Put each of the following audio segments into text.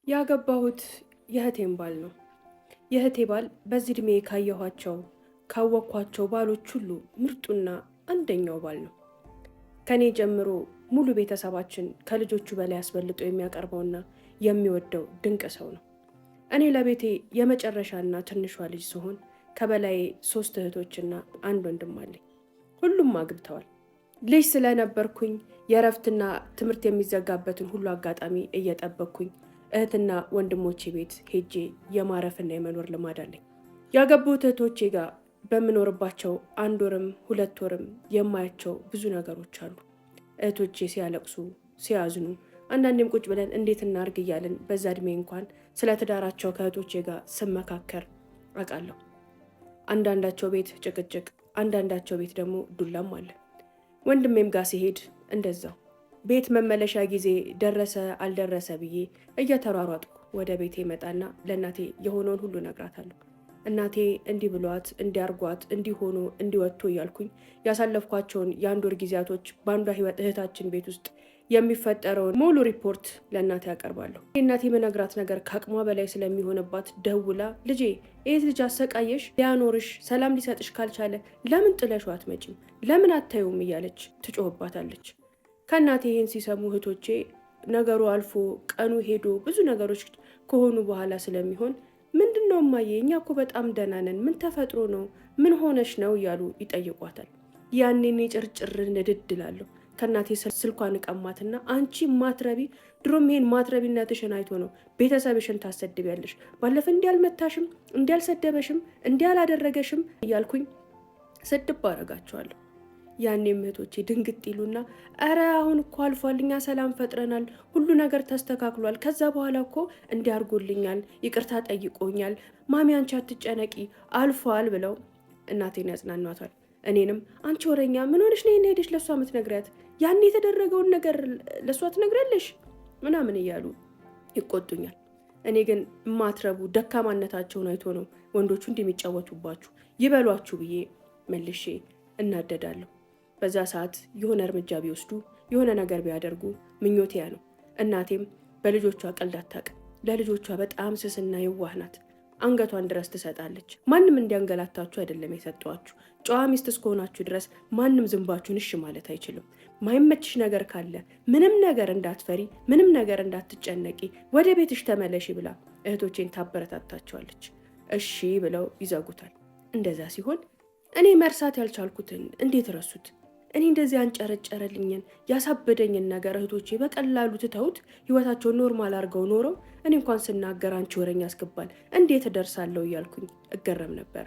ያገባሁት የእህቴን ባል ነው። የእህቴ ባል በዚህ እድሜ ካወቅኳቸው ባሎች ሁሉ ምርጡና አንደኛው ባል ነው። ከኔ ጀምሮ ሙሉ ቤተሰባችን ከልጆቹ በላይ አስበልጦ የሚያቀርበውና የሚወደው ድንቅ ሰው ነው። እኔ ለቤቴ የመጨረሻና ትንሿ ልጅ ስሆን ከበላይ 3 እህቶችና 1 ወንድም አለኝ። ሁሉም አግብተዋል። ልጅ ስለነበርኩኝ የእረፍትና ትምህርት የሚዘጋበትን ሁሉ አጋጣሚ እየጠበቅኩኝ እህትና ወንድሞቼ ቤት ሄጄ የማረፍና የመኖር ልማድ አለኝ። ያገቡት እህቶቼ ጋር በምኖርባቸው 1 ወርም 2 ወርም የማያቸው ብዙ ነገሮች አሉ። እህቶቼ ሲያለቅሱ፣ ሲያዝኑ፣ አንዳንዴም ቁጭ ብለን እንዴት እናርግ እያልን በዛ እድሜ እንኳን ስለ ትዳራቸው ከእህቶቼ ጋር ስመካከር አውቃለሁ። አንዳንዳቸው ቤት ጭቅጭቅ፣ አንዳንዳቸው ቤት ደግሞ ዱላም አለ። ወንድሜም ጋር ሲሄድ እንደዛው ቤት መመለሻ ጊዜ ደረሰ አልደረሰ ብዬ እየተሯሯጥኩ ወደ ቤቴ መጣና ለእናቴ የሆነውን ሁሉ ነግራታለሁ። እናቴ እንዲህ ብሏት፣ እንዲያርጓት፣ እንዲሆኑ እንዲወጥቶ እያልኩኝ ያሳለፍኳቸውን የ1 ወር ጊዜያቶች በአንዷ ህይወት እህታችን ቤት ውስጥ የሚፈጠረውን ሙሉ ሪፖርት ለእናቴ ያቀርባለሁ። እናቴ መነግራት ነገር ከአቅሟ በላይ ስለሚሆንባት ደውላ ልጄ ይህ ልጅ አሰቃየሽ፣ ሊያኖርሽ፣ ሰላም ሊሰጥሽ ካልቻለ ለምን ጥለሽው አትመጪም? ለምን አታዩም? እያለች ትጮህባታለች። ከእናቴ ይህን ሲሰሙ እህቶቼ ነገሩ አልፎ ቀኑ ሄዶ ብዙ ነገሮች ከሆኑ በኋላ ስለሚሆን ምንድነው እማዬ፣ እኛ እኮ በጣም ደህና ነን፣ ምን ተፈጥሮ ነው? ምን ሆነሽ ነው? እያሉ ይጠይቋታል። ያኔን ጭርጭር ንድድ እላለሁ። ከእናቴ ስልኳን እቀማትና አንቺ ማትረቢ፣ ድሮም ይሄን ማትረቢነትሽን አይቶ ነው ቤተሰብሽን ታሰድቢያለሽ። ባለፈ እንዲያልመታሽም እንዲያልሰደበሽም እንዲያላደረገሽም እያልኩኝ ስድብ አረጋቸዋለሁ። ያኔም እህቶቼ ድንግጥ ይሉና አረ አሁን እኮ አልፏል፣ እኛ ሰላም ፈጥረናል፣ ሁሉ ነገር ተስተካክሏል፣ ከዛ በኋላ እኮ እንዲያርጎልኛል፣ ይቅርታ ጠይቆኛል፣ ማሚ አንቺ አትጨነቂ አልፏል ብለው እናቴን ያጽናኗታል። እኔንም አንቺ ወረኛ ምን ሆነሽ ነው ሄደሽ ለእሷ የምትነግሪያት? ያኔ የተደረገውን ነገር ለእሷ ትነግሪያለሽ ምናምን እያሉ ይቆጡኛል። እኔ ግን ማትረቡ ደካማነታቸውን አይቶ ነው ወንዶቹ እንደሚጫወቱባችሁ ይበሏችሁ ብዬ መልሼ እናደዳለሁ። በዛ ሰዓት የሆነ እርምጃ ቢወስዱ የሆነ ነገር ቢያደርጉ ምኞቴ ያ ነው። እናቴም በልጆቿ ቀልድ አታውቅም። ለልጆቿ በጣም ስስና የዋህ ናት። አንገቷን ድረስ ትሰጣለች። ማንም እንዲያንገላታችሁ አይደለም የሰጠዋችሁ። ጨዋ ሚስት እስከሆናችሁ ድረስ ማንም ዝንባችሁን እሺ ማለት አይችልም። ማይመችሽ ነገር ካለ ምንም ነገር እንዳትፈሪ፣ ምንም ነገር እንዳትጨነቂ፣ ወደ ቤትሽ ተመለሺ ብላ እህቶቼን ታበረታታቸዋለች። እሺ ብለው ይዘጉታል። እንደዛ ሲሆን እኔ መርሳት ያልቻልኩትን እንዴት ረሱት? እኔ እንደዚህ አንጨረጨረልኝን ያሳበደኝን ነገር እህቶቼ በቀላሉ ትተውት ህይወታቸውን ኖርማል አድርገው ኖረው እኔ እንኳን ስናገር አንቺ ወረኛ ያስገባል እንዴት እደርሳለሁ እያልኩኝ እገረም ነበር።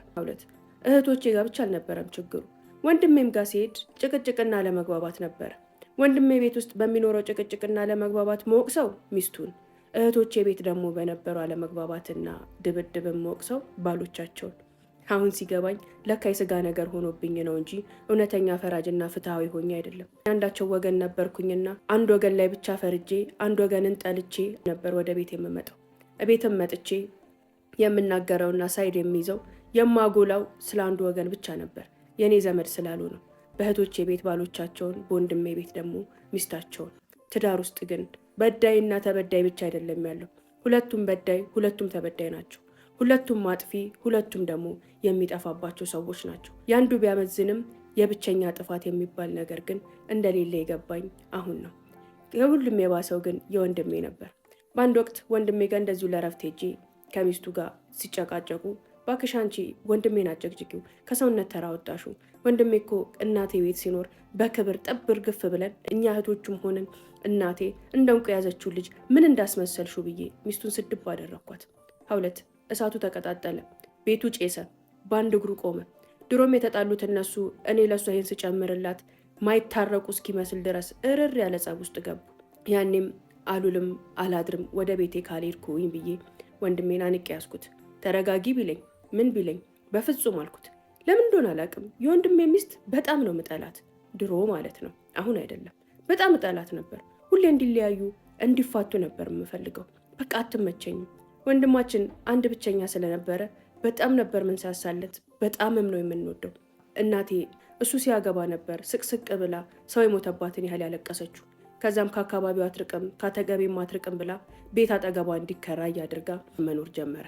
እህቶቼ ጋር ብቻ አልነበረም ችግሩ። ወንድሜም ጋር ሲሄድ ጭቅጭቅና ለመግባባት ነበር። ወንድሜ ቤት ውስጥ በሚኖረው ጭቅጭቅና ለመግባባት መወቅሰው ሚስቱን፣ እህቶቼ ቤት ደግሞ በነበረው አለመግባባትና ድብድብም መወቅሰው ባሎቻቸውን። አሁን ሲገባኝ ለካ የስጋ ነገር ሆኖብኝ ነው እንጂ እውነተኛ ፈራጅና ፍትሃዊ ሆኜ አይደለም። አንዳቸው ወገን ነበርኩኝና አንድ ወገን ላይ ብቻ ፈርጄ አንድ ወገንን ጠልቼ ነበር ወደ ቤት የምመጣው። ቤትም መጥቼ የምናገረውና ሳይድ የሚይዘው የማጎላው ስለ አንዱ ወገን ብቻ ነበር፣ የኔ ዘመድ ስላሉ ነው። በእህቶቼ ቤት ባሎቻቸውን፣ በወንድሜ ቤት ደግሞ ሚስታቸውን። ትዳር ውስጥ ግን በዳይና ተበዳይ ብቻ አይደለም ያለው። ሁለቱም በዳይ፣ ሁለቱም ተበዳይ ናቸው። ሁለቱም ማጥፊ፣ ሁለቱም ደግሞ የሚጠፋባቸው ሰዎች ናቸው። ያንዱ ቢያመዝንም የብቸኛ ጥፋት የሚባል ነገር ግን እንደሌለ የገባኝ አሁን ነው። የሁሉም የባሰው ግን የወንድሜ ነበር። በአንድ ወቅት ወንድሜ ጋር እንደዚሁ ለረፍት ሄጄ ከሚስቱ ጋር ሲጨቃጨቁ እባክሽ አንቺ ወንድሜን አጨቅጭቂው፣ ከሰውነት ተራ ወጣሹ፣ ወንድሜ እኮ እናቴ ቤት ሲኖር በክብር ጠብር ግፍ ብለን እኛ እህቶቹም ሆንን እናቴ እንደ እንቁ ያዘችው ልጅ ምን እንዳስመሰልሹ ብዬ ሚስቱን ስድብ አደረኳት። ሀውለት እሳቱ ተቀጣጠለ፣ ቤቱ ጬሰ፣ በአንድ እግሩ ቆመ። ድሮም የተጣሉት እነሱ እኔ ለእሷ ይህን ስጨምርላት ማይታረቁ እስኪመስል ድረስ እርር ያለ ጸብ ውስጥ ገቡ። ያኔም አሉልም አላድርም ወደ ቤቴ ካልሄድኩኝ ብዬ ወንድሜን አንቄ ያዝኩት። ተረጋጊ ቢለኝ ምን ቢለኝ በፍጹም አልኩት። ለምን እንደሆነ አላውቅም፣ የወንድሜ ሚስት በጣም ነው ምጠላት። ድሮ ማለት ነው፣ አሁን አይደለም። በጣም ምጠላት ነበር። ሁሌ እንዲለያዩ እንዲፋቱ ነበር የምፈልገው። በቃ አትመቸኝም። ወንድማችን አንድ ብቸኛ ስለነበረ በጣም ነበር ምንሳሳለት፣ በጣምም ነው የምንወደው። እናቴ እሱ ሲያገባ ነበር ስቅስቅ ብላ ሰው የሞተባትን ያህል ያለቀሰችው። ከዛም ከአካባቢው አትርቅም ካጠገቤም አትርቅም ብላ ቤት አጠገቧ እንዲከራይ አድርጋ መኖር ጀመረ።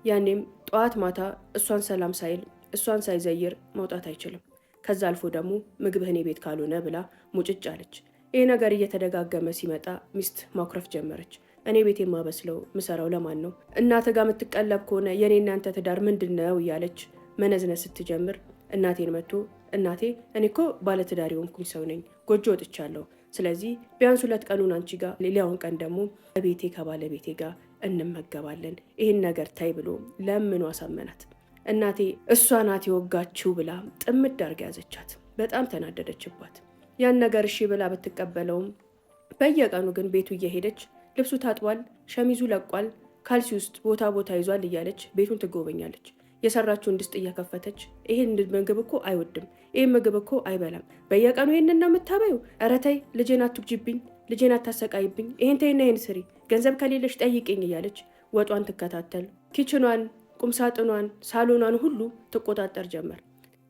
ያኔም ጠዋት ማታ እሷን ሰላም ሳይል እሷን ሳይዘይር መውጣት አይችልም። ከዛ አልፎ ደግሞ ምግብህ እኔ ቤት ካልሆነ ብላ ሙጭጭ አለች። ይህ ነገር እየተደጋገመ ሲመጣ ሚስት ማኩረፍ ጀመረች። እኔ ቤት የማበስለው ምሰራው ለማን ነው? እናተ ጋር የምትቀለብ ከሆነ የኔ እናንተ ትዳር ምንድን ነው እያለች መነዝነዝ ስትጀምር እናቴን መጥቶ እናቴ እኔ እኮ ባለትዳር የሆንኩኝ ሰው ነኝ፣ ጎጆ ወጥቻለሁ። ስለዚህ ቢያንስ 2 ቀኑን አንቺ ጋር ሌላውን ቀን ደግሞ ቤቴ ከባለቤቴ ጋር እንመገባለን፣ ይህን ነገር ታይ ብሎ ለምኑ አሳመናት። እናቴ እሷ ናት የወጋችው ብላ ጥምድ አድርጋ ያዘቻት። በጣም ተናደደችባት። ያን ነገር እሺ ብላ ብትቀበለውም በየቀኑ ግን ቤቱ እየሄደች ልብሱ ታጥቧል፣ ሸሚዙ ለቋል፣ ካልሲ ውስጥ ቦታ ቦታ ይዟል እያለች ቤቱን ትጎበኛለች። የሰራችውን ድስት እየከፈተች ይሄን ምግብ እኮ አይወድም፣ ይሄን ምግብ እኮ አይበላም፣ በየቀኑ ይሄንን ነው የምታበዩ? ኧረ ተይ ልጄን አትጉጂብኝ፣ ልጄን አታሰቃይብኝ፣ ይሄን ተይና ይሄን ስሪ፣ ገንዘብ ከሌለሽ ጠይቅኝ እያለች ወጧን ትከታተል፣ ኪችኗን፣ ቁምሳጥኗን፣ ሳሎኗን ሁሉ ትቆጣጠር ጀመር።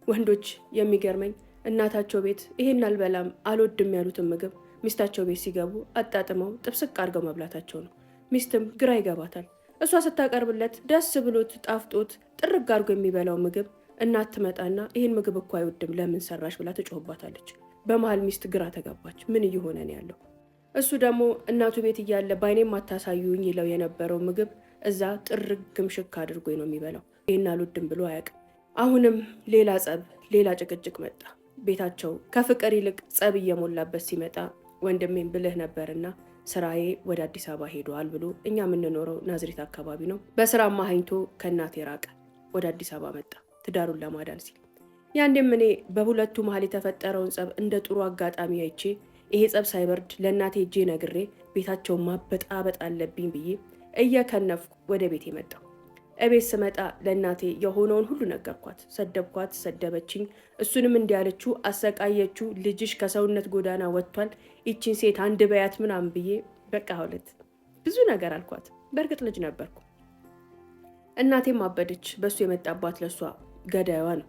ወንዶች የሚገርመኝ እናታቸው ቤት ይሄን አልበላም አልወድም ያሉትን ምግብ ሚስታቸው ቤት ሲገቡ አጣጥመው ጥብስቅ አድርገው መብላታቸው ነው። ሚስትም ግራ ይገባታል። እሷ ስታቀርብለት ደስ ብሎት ጣፍጦት ጥርግ አድርጎ የሚበላው ምግብ እናት ትመጣና ይህን ምግብ እኮ አይወድም ለምን ሰራሽ ብላ ትጮህባታለች። በመሀል ሚስት ግራ ተጋባች። ምን እየሆነ ነው ያለው? እሱ ደግሞ እናቱ ቤት እያለ በአይኔም አታሳዩኝ ይለው የነበረው ምግብ እዛ ጥርግ ግምሽክ አድርጎ ነው የሚበላው። ይህን አልወድም ብሎ አያውቅም። አሁንም ሌላ ጸብ፣ ሌላ ጭቅጭቅ መጣ። ቤታቸው ከፍቅር ይልቅ ጸብ እየሞላበት ሲመጣ ወንድሜም ብልህ ነበርና ስራዬ ወደ አዲስ አበባ ሄዷል ብሎ እኛ የምንኖረው ናዝሬት አካባቢ ነው። በስራ ማሀኝቶ ከእናቴ ራቀ፣ ወደ አዲስ አበባ መጣ ትዳሩን ለማዳን ሲል። ያንዴም እኔ በሁለቱ መሀል የተፈጠረውን ጸብ እንደ ጥሩ አጋጣሚ አይቼ ይሄ ጸብ ሳይበርድ ለእናቴ እጄ ነግሬ ቤታቸውን ማበጣበጥ አለብኝ ብዬ እየከነፍኩ ወደ ቤቴ መጣሁ። እቤት ስመጣ ለእናቴ የሆነውን ሁሉ ነገርኳት። ሰደብኳት፣ ሰደበችኝ። እሱንም እንዲያለችው አሰቃየችው። ልጅሽ ከሰውነት ጎዳና ወጥቷል፣ ይቺን ሴት አንድ በያት ምናምን ብዬ በቃ ሁለት ብዙ ነገር አልኳት። በእርግጥ ልጅ ነበርኩ። እናቴም አበደች። በሱ የመጣባት ለሷ ገዳይዋ ነው።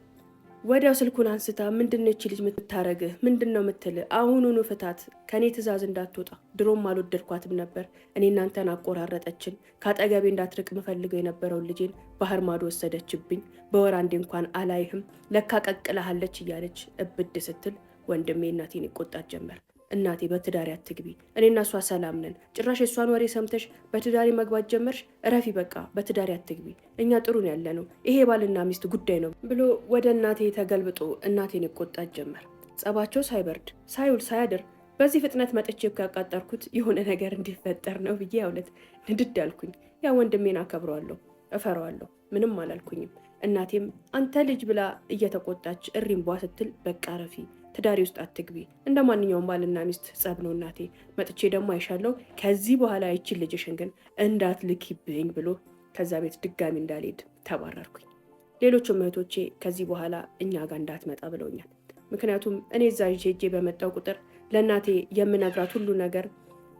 ወዲያው ስልኩን አንስታ ምንድነው ይቺ ልጅ የምታረግህ? ምንድን ነው የምትል? አሁኑኑ ፍታት፣ ከእኔ ትእዛዝ እንዳትወጣ። ድሮም አልወደድኳትም ነበር። እኔ እናንተን አቆራረጠችን። ከአጠገቤ እንዳትርቅ የምፈልገው የነበረውን ልጄን ባህር ማዶ ወሰደችብኝ። በወር አንዴ እንኳን አላይህም፣ ለካ ቀቅለሃለች እያለች እብድ ስትል ወንድሜ እናቴን ይቆጣት ጀመር። እናቴ በትዳሪ አትግቢ፣ እኔና እሷ ሰላም ነን፣ ጭራሽ የእሷን ወሬ ሰምተሽ በትዳሪ መግባት ጀመርሽ፣ እረፊ በቃ፣ በትዳሪ አትግቢ፣ እኛ ጥሩን ያለ ነው፣ ይሄ ባልና ሚስት ጉዳይ ነው ብሎ ወደ እናቴ ተገልብጦ እናቴን ይቆጣት ጀመር። ጸባቸው ሳይበርድ ሳይውል ሳያድር በዚህ ፍጥነት መጥቼ ያቃጠርኩት የሆነ ነገር እንዲፈጠር ነው ብዬ ያውለት ንድድ አልኩኝ። ያ ወንድሜን አከብረዋለሁ፣ እፈረዋለሁ፣ ምንም አላልኩኝም። እናቴም አንተ ልጅ ብላ እየተቆጣች እሪምቧ ስትል በቃ ረፊ፣ ትዳሪ ውስጥ አትግቢ፣ እንደ ማንኛውም ባልና ሚስት ጸብ ነው እናቴ፣ መጥቼ ደግሞ አይሻለው፣ ከዚህ በኋላ ይችን ልጅሽን ግን እንዳትልኪብኝ ብሎ ከዛ ቤት ድጋሚ እንዳልሄድ ተባረርኩኝ። ሌሎችም እህቶቼ ከዚህ በኋላ እኛ ጋር እንዳትመጣ ብለውኛል። ምክንያቱም እኔ እዛ ሄጄ በመጣው ቁጥር ለእናቴ የምነግራት ሁሉ ነገር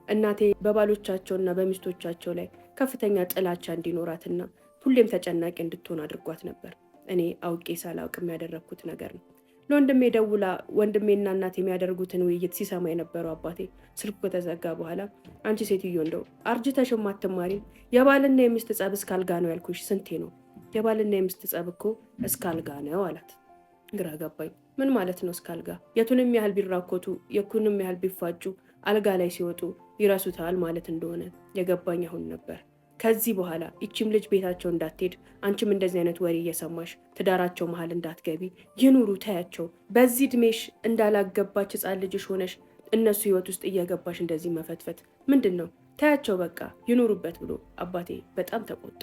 እናቴ በባሎቻቸውና በሚስቶቻቸው ላይ ከፍተኛ ጥላቻ እንዲኖራትና ሁሌም ተጨናቂ እንድትሆን አድርጓት ነበር። እኔ አውቄ ሳላውቅ የሚያደረግኩት ነገር ነው። ለወንድሜ ደውላ ወንድሜና እናቴ የሚያደርጉትን ውይይት ሲሰማ የነበረው አባቴ ስልኩ ከተዘጋ በኋላ አንቺ ሴትዮ እንደው አርጅተሽም አትማሪም? የባልና የሚስት ጸብ እስካልጋ ነው ያልኩሽ ስንቴ ነው? የባልና የሚስት ጸብ እኮ እስካልጋ ነው አላት። ግራ ገባኝ። ምን ማለት ነው እስካልጋ? የቱንም ያህል ቢራኮቱ የኩንም ያህል ቢፋጩ አልጋ ላይ ሲወጡ ይረሱታል ማለት እንደሆነ የገባኝ አሁን ነበር። ከዚህ በኋላ ይቺም ልጅ ቤታቸው እንዳትሄድ፣ አንቺም እንደዚህ አይነት ወሬ እየሰማሽ ትዳራቸው መሀል እንዳትገቢ፣ ይኑሩ ታያቸው። በዚህ እድሜሽ እንዳላገባች ሕፃን ልጅሽ ሆነሽ እነሱ ህይወት ውስጥ እየገባሽ እንደዚህ መፈትፈት ምንድን ነው? ታያቸው በቃ ይኑሩበት ብሎ አባቴ በጣም ተቆጣ።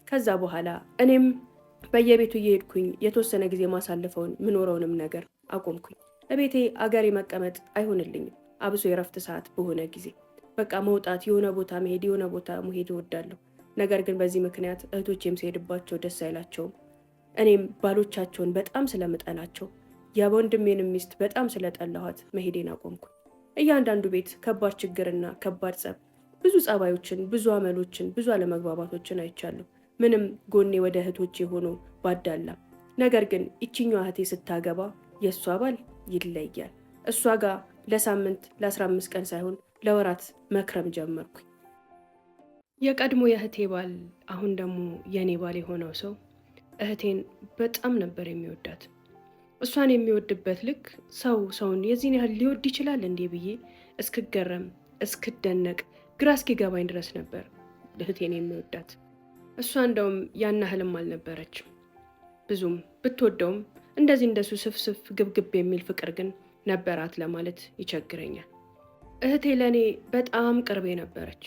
ከዛ በኋላ እኔም በየቤቱ እየሄድኩኝ የተወሰነ ጊዜ ማሳልፈውን ምኖረውንም ነገር አቆምኩኝ። እቤቴ አገሬ መቀመጥ አይሆንልኝም። አብሶ የረፍት ሰዓት በሆነ ጊዜ በቃ መውጣት፣ የሆነ ቦታ መሄድ፣ የሆነ ቦታ መሄድ እወዳለሁ። ነገር ግን በዚህ ምክንያት እህቶቼም ሲሄድባቸው ደስ አይላቸውም። እኔም ባሎቻቸውን በጣም ስለምጠላቸው የወንድሜንም ሚስት በጣም ስለጠላኋት መሄዴን አቆምኩ። እያንዳንዱ ቤት ከባድ ችግርና ከባድ ጸብ፣ ብዙ ጸባዮችን፣ ብዙ አመሎችን፣ ብዙ አለመግባባቶችን አይቻለሁ። ምንም ጎኔ ወደ እህቶቼ ሆኖ ባዳላም፣ ነገር ግን ይችኛዋ እህቴ ስታገባ የእሷ ባል ይለያል። እሷ ጋር ለሳምንት ለ15 ቀን ሳይሆን ለወራት መክረም ጀመርኩኝ። የቀድሞ የእህቴ ባል አሁን ደግሞ የእኔ ባል የሆነው ሰው እህቴን በጣም ነበር የሚወዳት። እሷን የሚወድበት ልክ ሰውን የዚህን ያህል ሊወድ ይችላል እንዴ ብዬ እስክገረም እስክደነቅ ግራ እስኪገባኝ ድረስ ነበር እህቴን የሚወዳት። እሷ እንደውም ያን ያህልም አልነበረችም። ብዙም ብትወደውም እንደሱ ስፍስፍ ግብግብ የሚል ፍቅር ግን ነበራት ለማለት ይቸግረኛል። እህቴ ለእኔ በጣም ቅርቤ ነበረች።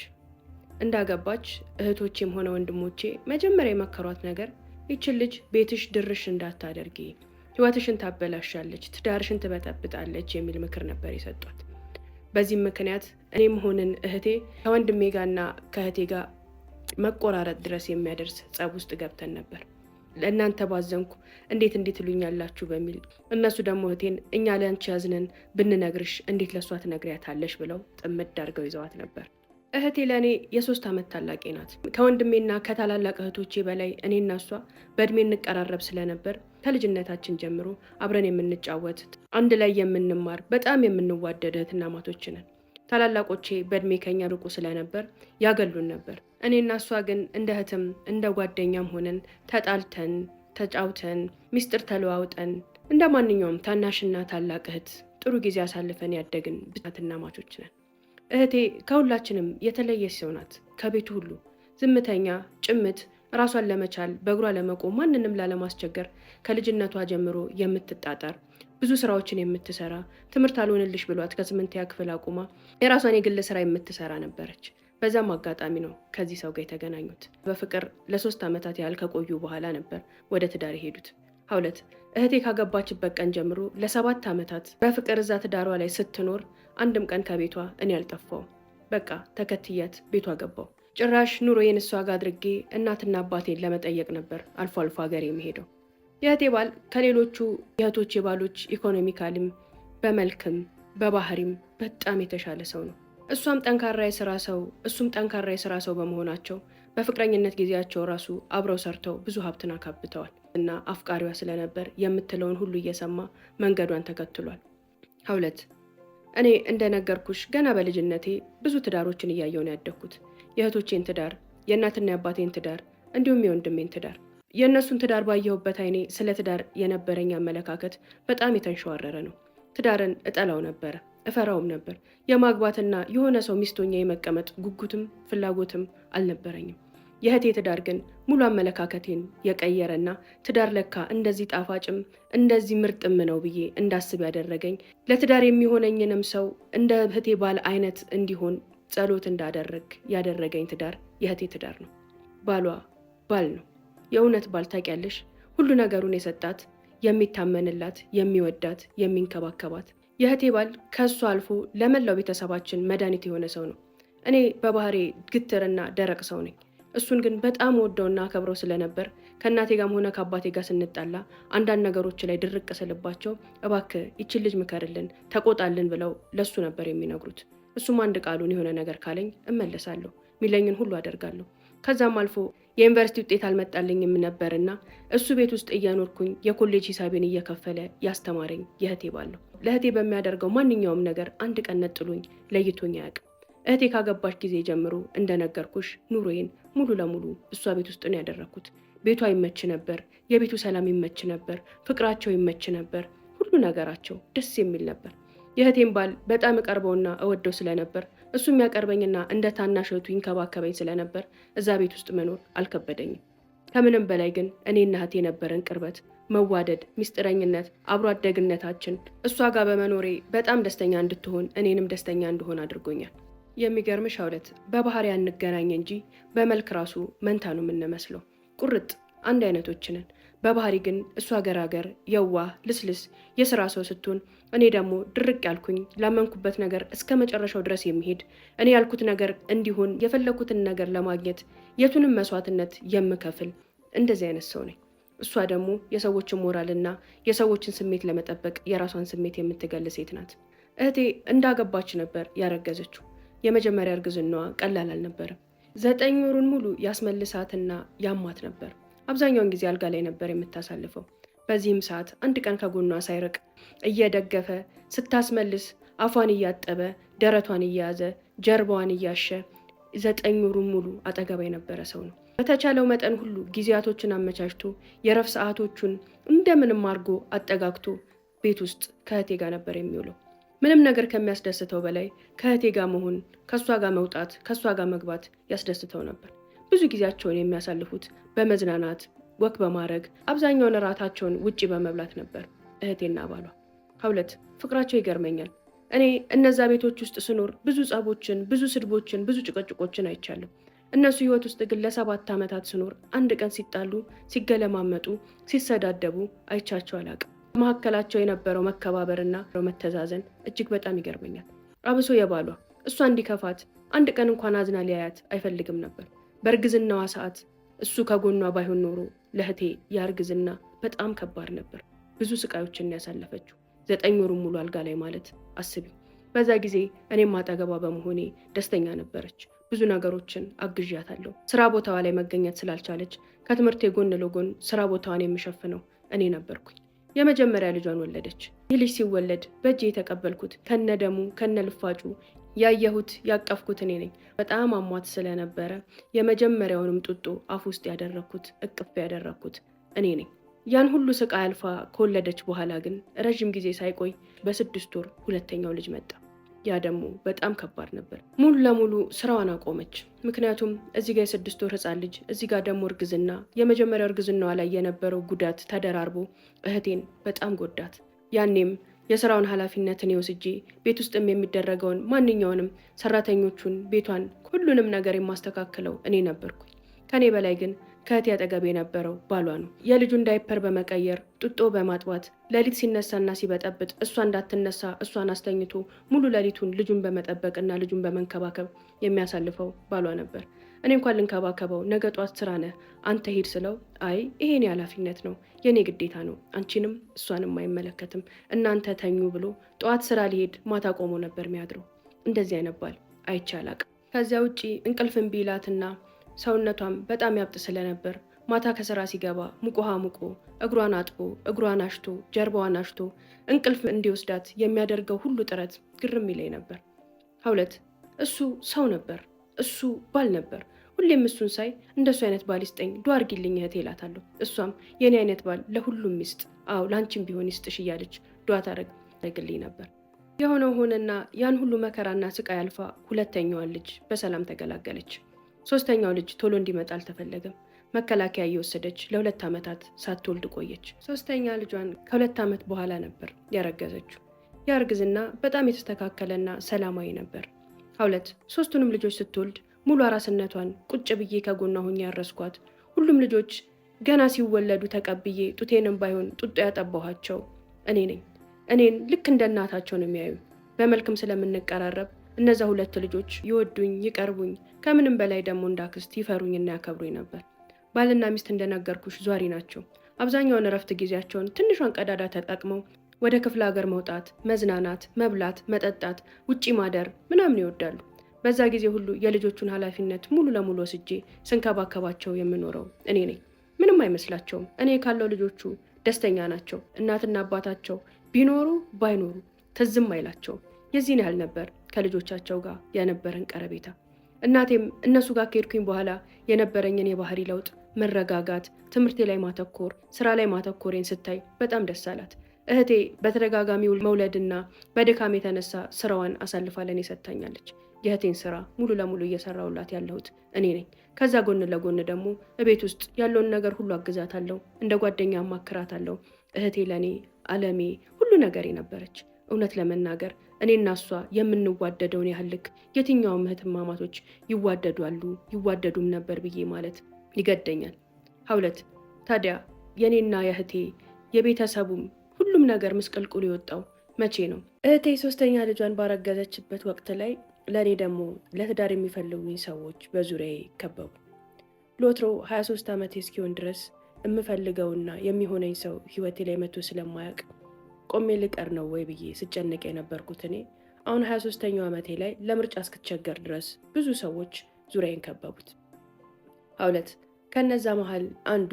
እንዳገባች እህቶቼም ሆነ ወንድሞቼ መጀመሪያ የመከሯት ነገር ይችን ልጅ ቤትሽ ድርሽ እንዳታደርጊ፣ ህይወትሽን ታበላሻለች፣ ትዳርሽን ትበጠብጣለች የሚል ምክር ነበር የሰጧት። በዚህም ምክንያት እኔም ሆንን እህቴ ከወንድሜ ጋርና ከእህቴ ጋር መቆራረጥ ድረስ የሚያደርስ ጸብ ውስጥ ገብተን ነበር። ለእናንተ ባዘንኩ እንዴት ትሉኛላችሁ በሚል እነሱ ደግሞ እህቴን እኛ ለአንቺ ያዝነን ብንነግርሽ እንዴት ለእሷ ትነግሪያታለሽ ብለው ጥምድ አድርገው ይዘዋት ነበር። እህቴ ለእኔ የ3 ዓመት ታላቄ ናት። ከወንድሜና ከታላላቅ እህቶቼ በላይ እኔና እሷ በእድሜ እንቀራረብ ስለነበር ከልጅነታችን ጀምሮ አብረን የምንጫወት፣ አንድ ላይ የምንማር፣ በጣም የምንዋደድ እህትና ማቶች ነን። ታላላቆቼ በእድሜ ከኛ ርቁ ስለነበር ያገሉን ነበር። እኔና እሷ ግን እንደ እህትም እንደ ጓደኛም ሆነን ተጣልተን ተጫውተን ሚስጥር ተለዋውጠን እንደ ማንኛውም ታናሽና ታላቅ እህት ጥሩ ጊዜ አሳልፈን ያደግን ብቻትና ማቾች ነን። እህቴ ከሁላችንም የተለየች ሰው ናት። ከቤቱ ሁሉ ዝምተኛ፣ ጭምት፣ ራሷን ለመቻል በእግሯ ለመቆም ማንንም ላለማስቸገር ከልጅነቷ ጀምሮ የምትጣጣር ብዙ ስራዎችን የምትሰራ ትምህርት አልሆንልሽ ብሏት ከ8ኛ ክፍል አቁማ የራሷን የግል ስራ የምትሰራ ነበረች። በዛም አጋጣሚ ነው ከዚህ ሰው ጋር የተገናኙት። በፍቅር ለ3 ዓመታት ያህል ከቆዩ በኋላ ነበር ወደ ትዳር የሄዱት። ሀውለት እህቴ ካገባችበት ቀን ጀምሮ ለ7 ዓመታት በፍቅር እዛ ትዳሯ ላይ ስትኖር አንድም ቀን ከቤቷ እኔ አልጠፋውም። በቃ ተከትያት ቤቷ ገባው። ጭራሽ ኑሮዬን እሷ ጋር አድርጌ እናትና አባቴን ለመጠየቅ ነበር አልፎ አልፎ ሀገር የሚሄደው። የእህቴ ባል ከሌሎቹ የእህቶቼ ባሎች ኢኮኖሚካልም በመልክም በባህሪም በጣም የተሻለ ሰው ነው። እሷም ጠንካራ የስራ ሰው እሱም ጠንካራ የስራ ሰው በመሆናቸው በፍቅረኝነት ጊዜያቸው ራሱ አብረው ሰርተው ብዙ ሀብትን አካብተዋል እና አፍቃሪዋ ስለነበር የምትለውን ሁሉ እየሰማ መንገዷን ተከትሏል። ሀውለት እኔ እንደነገርኩሽ ገና በልጅነቴ ብዙ ትዳሮችን እያየሁ ነው ያደግኩት። የእህቶቼን ትዳር፣ የእናትና የአባቴን ትዳር እንዲሁም የወንድሜን ትዳር። የእነሱን ትዳር ባየሁበት አይኔ ስለ ትዳር የነበረኝ አመለካከት በጣም የተንሸዋረረ ነው። ትዳርን እጠላው ነበረ፣ እፈራውም ነበር። የማግባትና የሆነ ሰው ሚስቶኛ የመቀመጥ ጉጉትም ፍላጎትም አልነበረኝም። የእህቴ ትዳር ግን ሙሉ አመለካከቴን የቀየረና ትዳር ለካ እንደዚህ ጣፋጭም እንደዚህ ምርጥም ነው ብዬ እንዳስብ ያደረገኝ፣ ለትዳር የሚሆነኝንም ሰው እንደ እህቴ ባል አይነት እንዲሆን ጸሎት እንዳደረግ ያደረገኝ ትዳር የእህቴ ትዳር ነው። ባሏ ባል ነው። የእውነት ባል ታውቂያለሽ፣ ሁሉ ነገሩን የሰጣት የሚታመንላት፣ የሚወዳት፣ የሚንከባከባት። የእህቴ ባል ከእሱ አልፎ ለመላው ቤተሰባችን መድኃኒት የሆነ ሰው ነው። እኔ በባህሬ ግትርና ደረቅ ሰው ነኝ። እሱን ግን በጣም ወደውና አከብረው ስለነበር ከእናቴ ጋርም ሆነ ከአባቴ ጋር ስንጣላ አንዳንድ ነገሮች ላይ ድርቅ ስልባቸው እባክህ ይችን ልጅ ምከርልን፣ ተቆጣልን ብለው ለሱ ነበር የሚነግሩት። እሱም አንድ ቃሉን የሆነ ነገር ካለኝ እመለሳለሁ፣ ሚለኝን ሁሉ አደርጋለሁ። ከዛም አልፎ የዩኒቨርሲቲ ውጤት አልመጣልኝም ነበርና እሱ ቤት ውስጥ እያኖርኩኝ የኮሌጅ ሂሳቤን እየከፈለ ያስተማረኝ የእህቴ ባል ነው። ለእህቴ በሚያደርገው ማንኛውም ነገር አንድ ቀን ነጥሎኝ ለይቶኝ አያውቅም። እህቴ ካገባች ጊዜ ጀምሮ እንደነገርኩሽ ኑሮዬን ሙሉ ለሙሉ እሷ ቤት ውስጥ ነው ያደረኩት። ቤቷ ይመች ነበር፣ የቤቱ ሰላም ይመች ነበር፣ ፍቅራቸው ይመች ነበር፣ ሁሉ ነገራቸው ደስ የሚል ነበር። የእህቴን ባል በጣም እቀርበውና እወደው ስለነበር እሱ የሚያቀርበኝና እንደ ታናሽ እህቱ ይንከባከበኝ ስለነበር እዛ ቤት ውስጥ መኖር አልከበደኝም። ከምንም በላይ ግን እኔና እህቴ የነበረን ቅርበት፣ መዋደድ፣ ሚስጥረኝነት፣ አብሮ አደግነታችን እሷ ጋር በመኖሬ በጣም ደስተኛ እንድትሆን እኔንም ደስተኛ እንድሆን አድርጎኛል። የሚገርምሽ ሀውለት በባህሪ አንገናኝ እንጂ በመልክ ራሱ መንታ ነው የምንመስለው። ቁርጥ አንድ አይነቶች ነን። በባህሪ ግን እሷ ገራገር፣ የዋህ፣ ልስልስ የስራ ሰው ስትሆን እኔ ደግሞ ድርቅ ያልኩኝ ላመንኩበት ነገር እስከ መጨረሻው ድረስ የሚሄድ እኔ ያልኩት ነገር እንዲሆን የፈለኩትን ነገር ለማግኘት የቱንም መስዋዕትነት የምከፍል እንደዚህ አይነት ሰው ነኝ። እሷ ደግሞ የሰዎችን ሞራልና የሰዎችን ስሜት ለመጠበቅ የራሷን ስሜት የምትገል ሴት ናት። እህቴ እንዳገባች ነበር ያረገዘችው። የመጀመሪያ እርግዝናዋ ቀላል አልነበረም። 9 ወሩን ሙሉ ያስመልሳትና ያማት ነበር። አብዛኛውን ጊዜ አልጋ ላይ ነበር የምታሳልፈው። በዚህም ሰዓት አንድ ቀን ከጎኗ ሳይርቅ እየደገፈ ስታስመልስ አፏን እያጠበ ደረቷን እየያዘ ጀርባዋን እያሸ 9 ወሩን ሙሉ አጠገባ የነበረ ሰው ነው። በተቻለው መጠን ሁሉ ጊዜያቶችን አመቻችቶ የረፍት ሰዓቶቹን እንደምንም አድርጎ አጠጋግቶ ቤት ውስጥ ከእህቴ ጋር ነበር የሚውለው። ምንም ነገር ከሚያስደስተው በላይ ከእህቴ ጋር መሆን፣ ከእሷ ጋር መውጣት፣ ከእሷ ጋር መግባት ያስደስተው ነበር። ብዙ ጊዜያቸውን የሚያሳልፉት በመዝናናት ወክ በማድረግ አብዛኛውን እራታቸውን ውጪ በመብላት ነበር እህቴና ባሏ። 2 ፍቅራቸው ይገርመኛል። እኔ እነዛ ቤቶች ውስጥ ስኖር ብዙ ጸቦችን፣ ብዙ ስድቦችን፣ ብዙ ጭቅጭቆችን አይቻለሁ። እነሱ ህይወት ውስጥ ግን ለ7 ዓመታት ስኖር አንድ ቀን ሲጣሉ፣ ሲገለማመጡ፣ ሲሰዳደቡ አይቻቸው አላውቅም። መካከላቸው የነበረው መከባበርና መተዛዘን እጅግ በጣም ይገርመኛል። አብሶ የባሏ እሷ እንዲከፋት አንድ ቀን እንኳን አዝና ሊያያት አይፈልግም ነበር። በእርግዝናዋ ሰዓት እሱ ከጎኗ ባይሆን ኖሮ ለእህቴ ያርግዝና በጣም ከባድ ነበር። ብዙ ስቃዮችን ያሳለፈችው 9 ወሩን ሙሉ አልጋ ላይ ማለት አስቢ። በዛ ጊዜ እኔም አጠገቧ በመሆኔ ደስተኛ ነበረች። ብዙ ነገሮችን አግዣታለሁ። ስራ ቦታዋ ላይ መገኘት ስላልቻለች ከትምህርቴ ጎን ለጎን ስራ ቦታዋን የምሸፍነው እኔ ነበርኩኝ። የመጀመሪያ ልጇን ወለደች። ይህ ልጅ ሲወለድ በእጄ የተቀበልኩት ከነደሙ ከነልፋጩ ያየሁት ያቀፍኩት እኔ ነኝ። በጣም አሟት ስለነበረ የመጀመሪያውንም ጡጦ አፍ ውስጥ ያደረግኩት እቅፍ ያደረግኩት እኔ ነኝ። ያን ሁሉ ስቃይ አልፋ ከወለደች በኋላ ግን ረዥም ጊዜ ሳይቆይ በ6 ወር ሁለተኛው ልጅ መጣ። ያ ደግሞ በጣም ከባድ ነበር። ሙሉ ለሙሉ ስራዋን አቆመች። ምክንያቱም እዚህ ጋር የ6 ወር ህፃን ልጅ፣ እዚህ ጋር ደግሞ እርግዝና፣ የመጀመሪያው እርግዝናዋ ላይ የነበረው ጉዳት ተደራርቦ እህቴን በጣም ጎዳት። ያኔም የስራውን ኃላፊነት እኔ ወስጄ ቤት ውስጥም የሚደረገውን ማንኛውንም ሰራተኞቹን፣ ቤቷን፣ ሁሉንም ነገር የማስተካከለው እኔ ነበርኩኝ። ከኔ በላይ ግን ከእህቴ አጠገብ የነበረው ባሏ ነው። የልጁን ዳይፐር በመቀየር ጡጦ በማጥባት ሌሊት ሲነሳና ሲበጠብጥ እሷ እንዳትነሳ እሷን አስተኝቶ ሙሉ ሌሊቱን ልጁን በመጠበቅና ልጁን በመንከባከብ የሚያሳልፈው ባሏ ነበር። እኔ እንኳን ልንከባከበው ነገ ጧት ስራ ነህ አንተ ሂድ ስለው አይ ይሄኔ ኃላፊነት ነው የኔ ግዴታ ነው፣ አንቺንም እሷንም አይመለከትም፣ እናንተ ተኙ ብሎ ጠዋት ስራ ሊሄድ ማታ ቆሞ ነበር የሚያድረው። እንደዚህ አይነት ባል አይቼ አላቅም። ከዚያ ውጪ እንቅልፍ እምቢ ይላትና ሰውነቷም በጣም ያብጥ ስለነበር ማታ ከስራ ሲገባ ሙቅ ውሃ ሙቆ እግሯን አጥቦ እግሯን አሽቶ ጀርባዋን አሽቶ እንቅልፍ እንዲወስዳት የሚያደርገው ሁሉ ጥረት ግርም ይለኝ ነበር። 2 እሱ ሰው ነበር፣ እሱ ባል ነበር። ሁሌም እሱን ሳይ እንደሱ አይነት ባል ይስጠኝ ዱአ አድርጊልኝ እህቴ እላታለሁ። እሷም የኔ አይነት ባል ለሁሉም ይስጥ፣ አዎ ላንቺም ቢሆን ይስጥሽ እያለች ዱአ ታደርግልኝ ነበር። የሆነው ሆነና ያን ሁሉ መከራና ስቃይ አልፋ ሁለተኛዋን ልጅ በሰላም ተገላገለች። 3ኛው ልጅ ቶሎ እንዲመጣ አልተፈለገም። መከላከያ እየወሰደች ለ2 ዓመታት ሳትወልድ ቆየች። 3ኛ ልጇን ከ2 ዓመት በኋላ ነበር ያረገዘችው። ያ እርግዝና በጣም የተስተካከለና ሰላማዊ ነበር። 3ቱንም ልጆች ስትወልድ ሙሉ አራስነቷን ቁጭ ብዬ ከጎኗ ሆኜ ያረስኳት። ሁሉም ልጆች ገና ሲወለዱ ተቀብዬ ጡቴንም ባይሆን ጡጦ ያጠባኋቸው እኔ ነኝ። እኔን ልክ እንደ እናታቸው ነው የሚያዩ። በመልክም ስለምንቀራረብ እነዛ 2 ልጆች ይወዱኝ፣ ይቀርቡኝ፣ ከምንም በላይ ደግሞ እንዳክስት ይፈሩኝና ያከብሩኝ ነበር። ባልና ሚስት እንደነገርኩሽ ዟሪ ናቸው። አብዛኛውን እረፍት ጊዜያቸውን ትንሿን ቀዳዳ ተጠቅመው ወደ ክፍለ ሀገር መውጣት፣ መዝናናት፣ መብላት፣ መጠጣት፣ ውጪ ማደር ምናምን ይወዳሉ። በዛ ጊዜ ሁሉ የልጆቹን ኃላፊነት ሙሉ ለሙሉ ወስጄ ስንከባከባቸው የምኖረው እኔ ነኝ። ምንም አይመስላቸውም። እኔ ካለው ልጆቹ ደስተኛ ናቸው። እናትና አባታቸው ቢኖሩ ባይኖሩ ትዝም አይላቸውም። የዚህን ያህል ነበር ከልጆቻቸው ጋር የነበረን ቀረቤታ። እናቴም እነሱ ጋር ከሄድኩኝ በኋላ የነበረኝን የባህሪ ለውጥ፣ መረጋጋት፣ ትምህርቴ ላይ ማተኮር፣ ስራ ላይ ማተኮሬን ስታይ በጣም ደስ አላት። እህቴ በተደጋጋሚ መውለድና በድካም የተነሳ ስራዋን አሳልፋ ለኔ ሰጥታኛለች። የእህቴን ስራ ሙሉ ለሙሉ እየሰራሁላት ያለሁት እኔ ነኝ። ከዛ ጎን ለጎን ደግሞ እቤት ውስጥ ያለውን ነገር ሁሉ አግዛታለሁ፣ እንደ ጓደኛ አማክራታለሁ። እህቴ ለኔ ዓለሜ፣ ሁሉ ነገሬ ነበረች። እውነት ለመናገር እኔና እሷ የምንዋደደውን ያህል ልክ የትኛውም እህትማማቶች ይዋደዳሉ ይዋደዱም ነበር ብዬ ማለት ይገደኛል። 2 ታዲያ የኔና የእህቴ የቤተሰቡም ሁሉም ነገር ምስቅልቁል የወጣው መቼ ነው? እህቴ 3ኛ ልጇን ባረገዘችበት ወቅት ላይ ለእኔ ደግሞ ለትዳር የሚፈልጉኝ ሰዎች በዙሪያዬ ከበቡ። ሎትሮ 23 ዓመቴ እስኪሆን ድረስ የምፈልገውና የሚሆነኝ ሰው ህይወቴ ላይ መቶ ስለማያውቅ ቆሜ ልቀር ነው ወይ ብዬ ስጨነቅ የነበርኩት እኔ አሁን 23ኛው ዓመቴ ላይ ለምርጫ እስክቸገር ድረስ ብዙ ሰዎች ዙሪያዬን ከበቡት። 2 ከነዛ መሃል አንዱ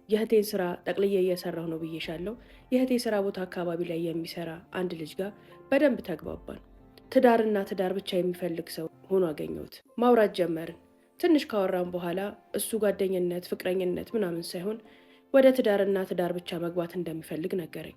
የእህቴን ስራ ጠቅልዬ እየሰራሁ ነው ብዬሻለሁ። የእህቴ ስራ ቦታ አካባቢ ላይ የሚሰራ አንድ ልጅ ጋር በደንብ ተግባባን። ትዳርና ትዳር ብቻ የሚፈልግ ሰው ሆኖ አገኘሁት። ማውራት ጀመርን። ትንሽ ካወራን በኋላ እሱ ጓደኝነት፣ ፍቅረኝነት ምናምን ሳይሆን ወደ ትዳርና ትዳር ብቻ መግባት እንደሚፈልግ ነገረኝ።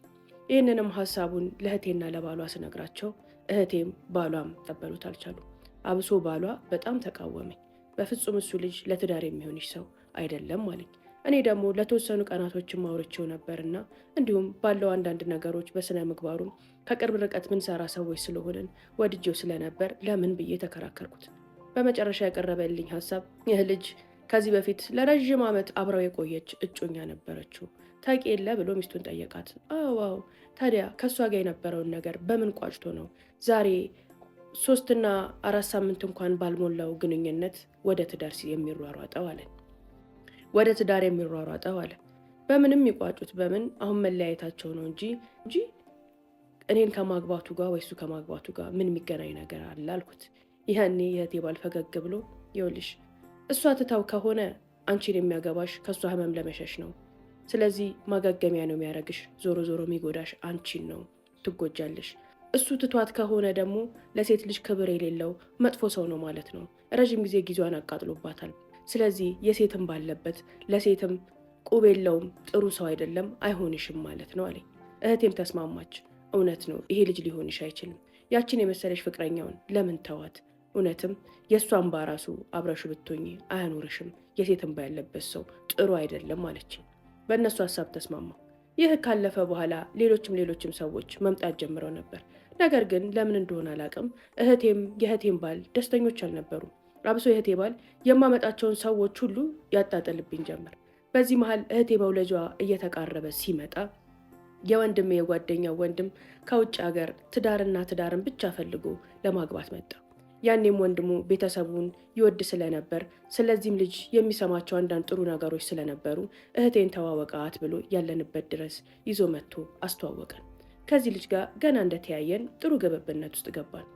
ይህንንም ሀሳቡን ለእህቴና ለባሏ ስነግራቸው እህቴም ባሏም ተቀበሉት አልቻሉ። አብሶ ባሏ በጣም ተቃወመኝ። በፍጹም እሱ ልጅ ለትዳር የሚሆንሽ ሰው አይደለም አለኝ። እኔ ደግሞ ለተወሰኑ ቀናቶችን አውርቼው ነበርና እንዲሁም ባለው አንዳንድ ነገሮች በስነ ምግባሩም ከቅርብ ርቀት ምንሰራ ሰዎች ስለሆንን ወድጄው ስለነበር ለምን ብዬ ተከራከርኩት። በመጨረሻ ያቀረበልኝ ሀሳብ ይህ ልጅ ከዚህ በፊት ለረዥም ዓመት አብረው የቆየች እጮኛ ነበረችው ታውቂ የለ ብሎ ሚስቱን ጠየቃት። አዎ ታዲያ ከእሷ ጋር የነበረውን ነገር በምን ቋጭቶ ነው ዛሬ 3 እና 4 ሳምንት እንኳን ባልሞላው ግንኙነት ወደ ትዳር የሚሯሯጠው አለን። ወደ ትዳር የሚሯሯጠው አለ። በምንም ይቋጩት በምን አሁን መለያየታቸው ነው እንጂ እኔን ከማግባቱ ጋር ወይሱ ከማግባቱ ጋር ምን የሚገናኝ ነገር አለ አልኩት። ይህኔ የእህቴ ባል ፈገግ ብሎ ይኸውልሽ እሷ ትታው ከሆነ አንቺን የሚያገባሽ ከእሷ ህመም ለመሸሽ ነው። ስለዚህ ማገገሚያ ነው የሚያደርግሽ። ዞሮ ዞሮ የሚጎዳሽ አንቺን ነው፣ ትጎጃለሽ። እሱ ትቷት ከሆነ ደግሞ ለሴት ልጅ ክብር የሌለው መጥፎ ሰው ነው ማለት ነው። ረዥም ጊዜ ጊዜዋን አቃጥሎባታል። ስለዚህ የሴትም ባለበት ለሴትም ቁብ የለውም፣ ጥሩ ሰው አይደለም፣ አይሆንሽም ማለት ነው አለኝ። እህቴም ተስማማች። እውነት ነው፣ ይሄ ልጅ ሊሆንሽ አይችልም። ያችን የመሰለሽ ፍቅረኛውን ለምን ተዋት? እውነትም የእሷን ባራሱ አብረሹ ብትሆኚ አያኖርሽም። የሴትም ባያለበት ሰው ጥሩ አይደለም አለችኝ። በእነሱ ሀሳብ ተስማማው። ይህ ካለፈ በኋላ ሌሎችም ሰዎች መምጣት ጀምረው ነበር። ነገር ግን ለምን እንደሆነ አላውቅም፣ እህቴም የእህቴም ባል ደስተኞች አልነበሩም። አብሶ የእህቴ ባል የማመጣቸውን ሰዎች ሁሉ ያጣጥልብኝ ጀመር። በዚህ መሀል እህቴ መውለጇ እየተቃረበ ሲመጣ የወንድሜ የጓደኛው ወንድም ከውጭ ሀገር ትዳርን ብቻ ፈልጎ ለማግባት መጣ። ያኔም ወንድሙ ቤተሰቡን ይወድ ስለነበር ስለዚህም ልጅ የሚሰማቸው አንዳንድ ጥሩ ነገሮች ስለነበሩ እህቴን ተዋወቃት ብሎ ያለንበት ድረስ ይዞ መጥቶ አስተዋወቀን። ከዚህ ልጅ ጋር ገና እንደተያየን ጥሩ ግብብነት ውስጥ ገባን።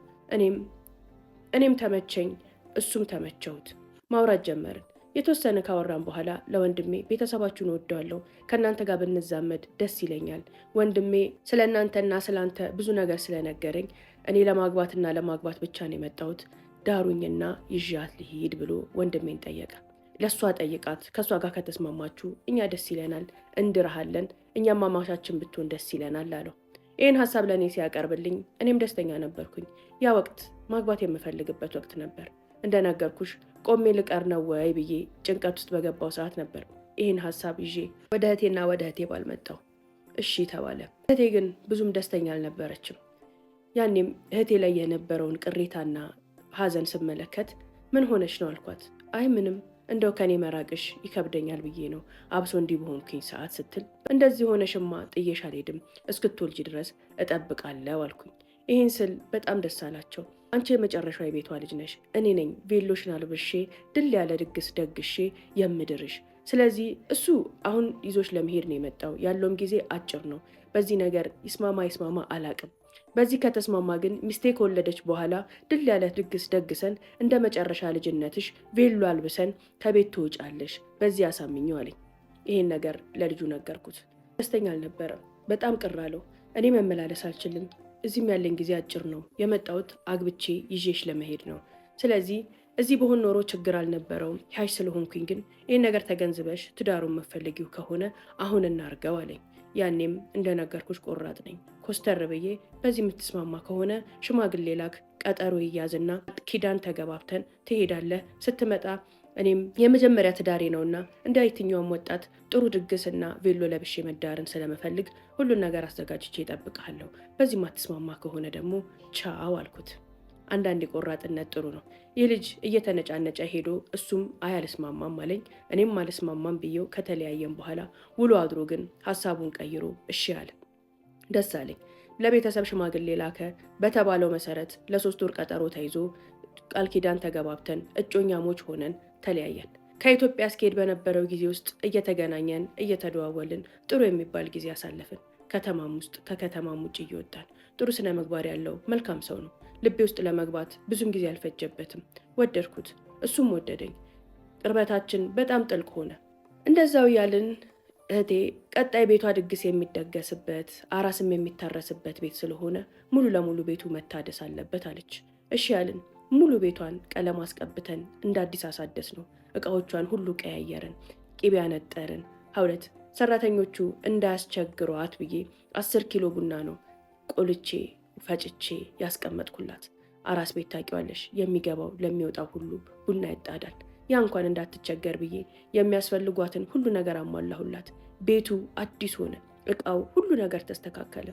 እኔም ተመቸኝ፣ እሱም ተመቸውት። ማውራት ጀመርን። የተወሰነ ካወራን በኋላ ለወንድሜ ቤተሰባችሁን እወደዋለሁ፣ ከእናንተ ጋር ብንዛመድ ደስ ይለኛል። ወንድሜ ስለ እናንተና ስላንተ ብዙ ነገር ስለነገረኝ እኔ ለማግባት ብቻ ነው የመጣሁት፣ ዳሩኝና ይዣት ልሂድ ብሎ ወንድሜን ጠየቀ። ለእሷ ጠይቃት፣ ከእሷ ጋር ከተስማማችሁ እኛ ደስ ይለናል፣ እንድርሃለን፣ እኛም ማማሻችን ብትሆን ደስ ይለናል አለው። ይህን ሀሳብ ለእኔ ሲያቀርብልኝ እኔም ደስተኛ ነበርኩኝ። ያ ወቅት ማግባት የምፈልግበት ወቅት ነበር። እንደነገርኩሽ ቆሜ ልቀር ነው ወይ ብዬ ጭንቀት ውስጥ በገባው ሰዓት ነበር ይህን ሀሳብ ይዤ ወደ እህቴና ወደ እህቴ ባል መጣሁ። እሺ ተባለ። እህቴ ግን ብዙም ደስተኛ አልነበረችም። ያኔም እህቴ ላይ የነበረውን ቅሬታና ሀዘን ስመለከት ምን ሆነች ነው አልኳት። አይ ምንም፣ እንደው ከኔ መራቅሽ ይከብደኛል ብዬ ነው፣ አብሶ እንዲህ በሆንኩኝ ሰዓት ስትል፣ እንደዚህ ሆነሽማ ጥዬሽ አልሄድም፣ እስክትወልጂ ድረስ እጠብቃለሁ አልኩኝ። ይህን ስል በጣም ደስ አላቸው። አንቺ የመጨረሻው የቤቷ ልጅ ነሽ፣ እኔ ነኝ ቬሎሽን አልብሼ ድል ያለ ድግስ ደግሼ የምድርሽ። ስለዚህ እሱ አሁን ይዞሽ ለመሄድ ነው የመጣው፣ ያለውም ጊዜ አጭር ነው። በዚህ ነገር ይስማማ አላቅም። በዚህ ከተስማማ ግን ሚስቴ ከወለደች በኋላ ድል ያለ ድግስ ደግሰን እንደ መጨረሻ ልጅነትሽ ቬሎ አልብሰን ከቤት ትወጫለሽ፣ በዚህ አሳምኘው አለኝ። ይሄን ነገር ለልጁ ነገርኩት። ደስተኛ አልነበረም። በጣም ቅር አለው። እኔ መመላለስ አልችልም፣ እዚህም ያለኝ ጊዜ አጭር ነው፣ የመጣሁት አግብቼ ይዤሽ ለመሄድ ነው። ስለዚህ እዚህ በሆን ኖሮ ችግር አልነበረውም። ያሽ ስለሆንኩኝ ግን ይህን ነገር ተገንዝበሽ ትዳሩን መፈለጊው ከሆነ አሁን እናርገው አለኝ። ያኔም እንደነገርኩሽ ቆራጥ ነኝ። ኮስተር ብዬ በዚህ የምትስማማ ከሆነ ሽማግሌ ላክ፣ ቀጠሮ ይያዝና ኪዳን ተገባብተን ትሄዳለህ። ስትመጣ እኔም የመጀመሪያ ትዳሬ ነውና እንደ የትኛውም ወጣት ጥሩ ድግስና ቬሎ ለብሼ መዳርን ስለመፈልግ ሁሉን ነገር አዘጋጅቼ እጠብቅሃለሁ። በዚህ ማትስማማ ከሆነ ደግሞ ቻው አልኩት። አንዳንድ ቆራጥነት ጥሩ ነው። ይህ ልጅ እየተነጫነጨ ሄዶ እሱም አልስማማም አለኝ። እኔም አልስማማም ብዬው ከተለያየም በኋላ ውሎ አድሮ ግን ሀሳቡን ቀይሮ እሺ አለ። ደስ አለኝ። ለቤተሰብ ሽማግሌ ላከ። በተባለው መሰረት ለ3 ወር ቀጠሮ ተይዞ ቃል ኪዳን ተገባብተን እጮኛሞች ሆነን ተለያየን። ከኢትዮጵያ እስክሄድ በነበረው ጊዜ ውስጥ እየተገናኘን እየተደዋወልን ጥሩ የሚባል ጊዜ አሳለፍን። ከተማም ውስጥ ከከተማም ውጭ እየወጣን። ጥሩ ስነ ምግባር ያለው መልካም ሰው ነው። ልቤ ውስጥ ለመግባት ብዙም ጊዜ አልፈጀበትም። ወደድኩት፣ እሱም ወደደኝ። ቅርበታችን በጣም ጥልቅ ሆነ። እንደዛው ያልን እህቴ ቀጣይ ቤቷ ድግስ የሚደገስበት አራስም የሚታረስበት ቤት ስለሆነ ሙሉ ለሙሉ ቤቱ መታደስ አለበት አለች። እሺ ያልን። ሙሉ ቤቷን ቀለም አስቀብተን እንደ አዲስ አሳደስ ነው። እቃዎቿን ሁሉ ቀያየርን፣ ቂቤ ያነጠርን። ሀውለት ሰራተኞቹ እንዳያስቸግሯት ብዬ 10 ኪሎ ቡና ነው ቆልቼ ፈጭቼ ያስቀመጥኩላት። አራስ ቤት ታውቂዋለሽ፣ የሚገባው ለሚወጣው ሁሉ ቡና ይጣዳል። ያ እንኳን እንዳትቸገር ብዬ የሚያስፈልጓትን ሁሉ ነገር አሟላሁላት። ቤቱ አዲስ ሆነ፣ እቃው ሁሉ ነገር ተስተካከለ።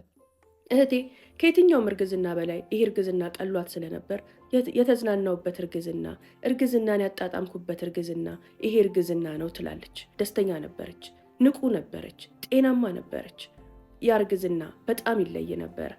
እህቴ ከየትኛውም እርግዝና በላይ ይሄ እርግዝና ቀሏት ስለነበር የተዝናናውበት እርግዝናን ያጣጣምኩበት እርግዝና ይሄ እርግዝና ነው ትላለች። ደስተኛ ነበረች፣ ንቁ ነበረች፣ ጤናማ ነበረች። ያ እርግዝና በጣም ይለይ ነበረ።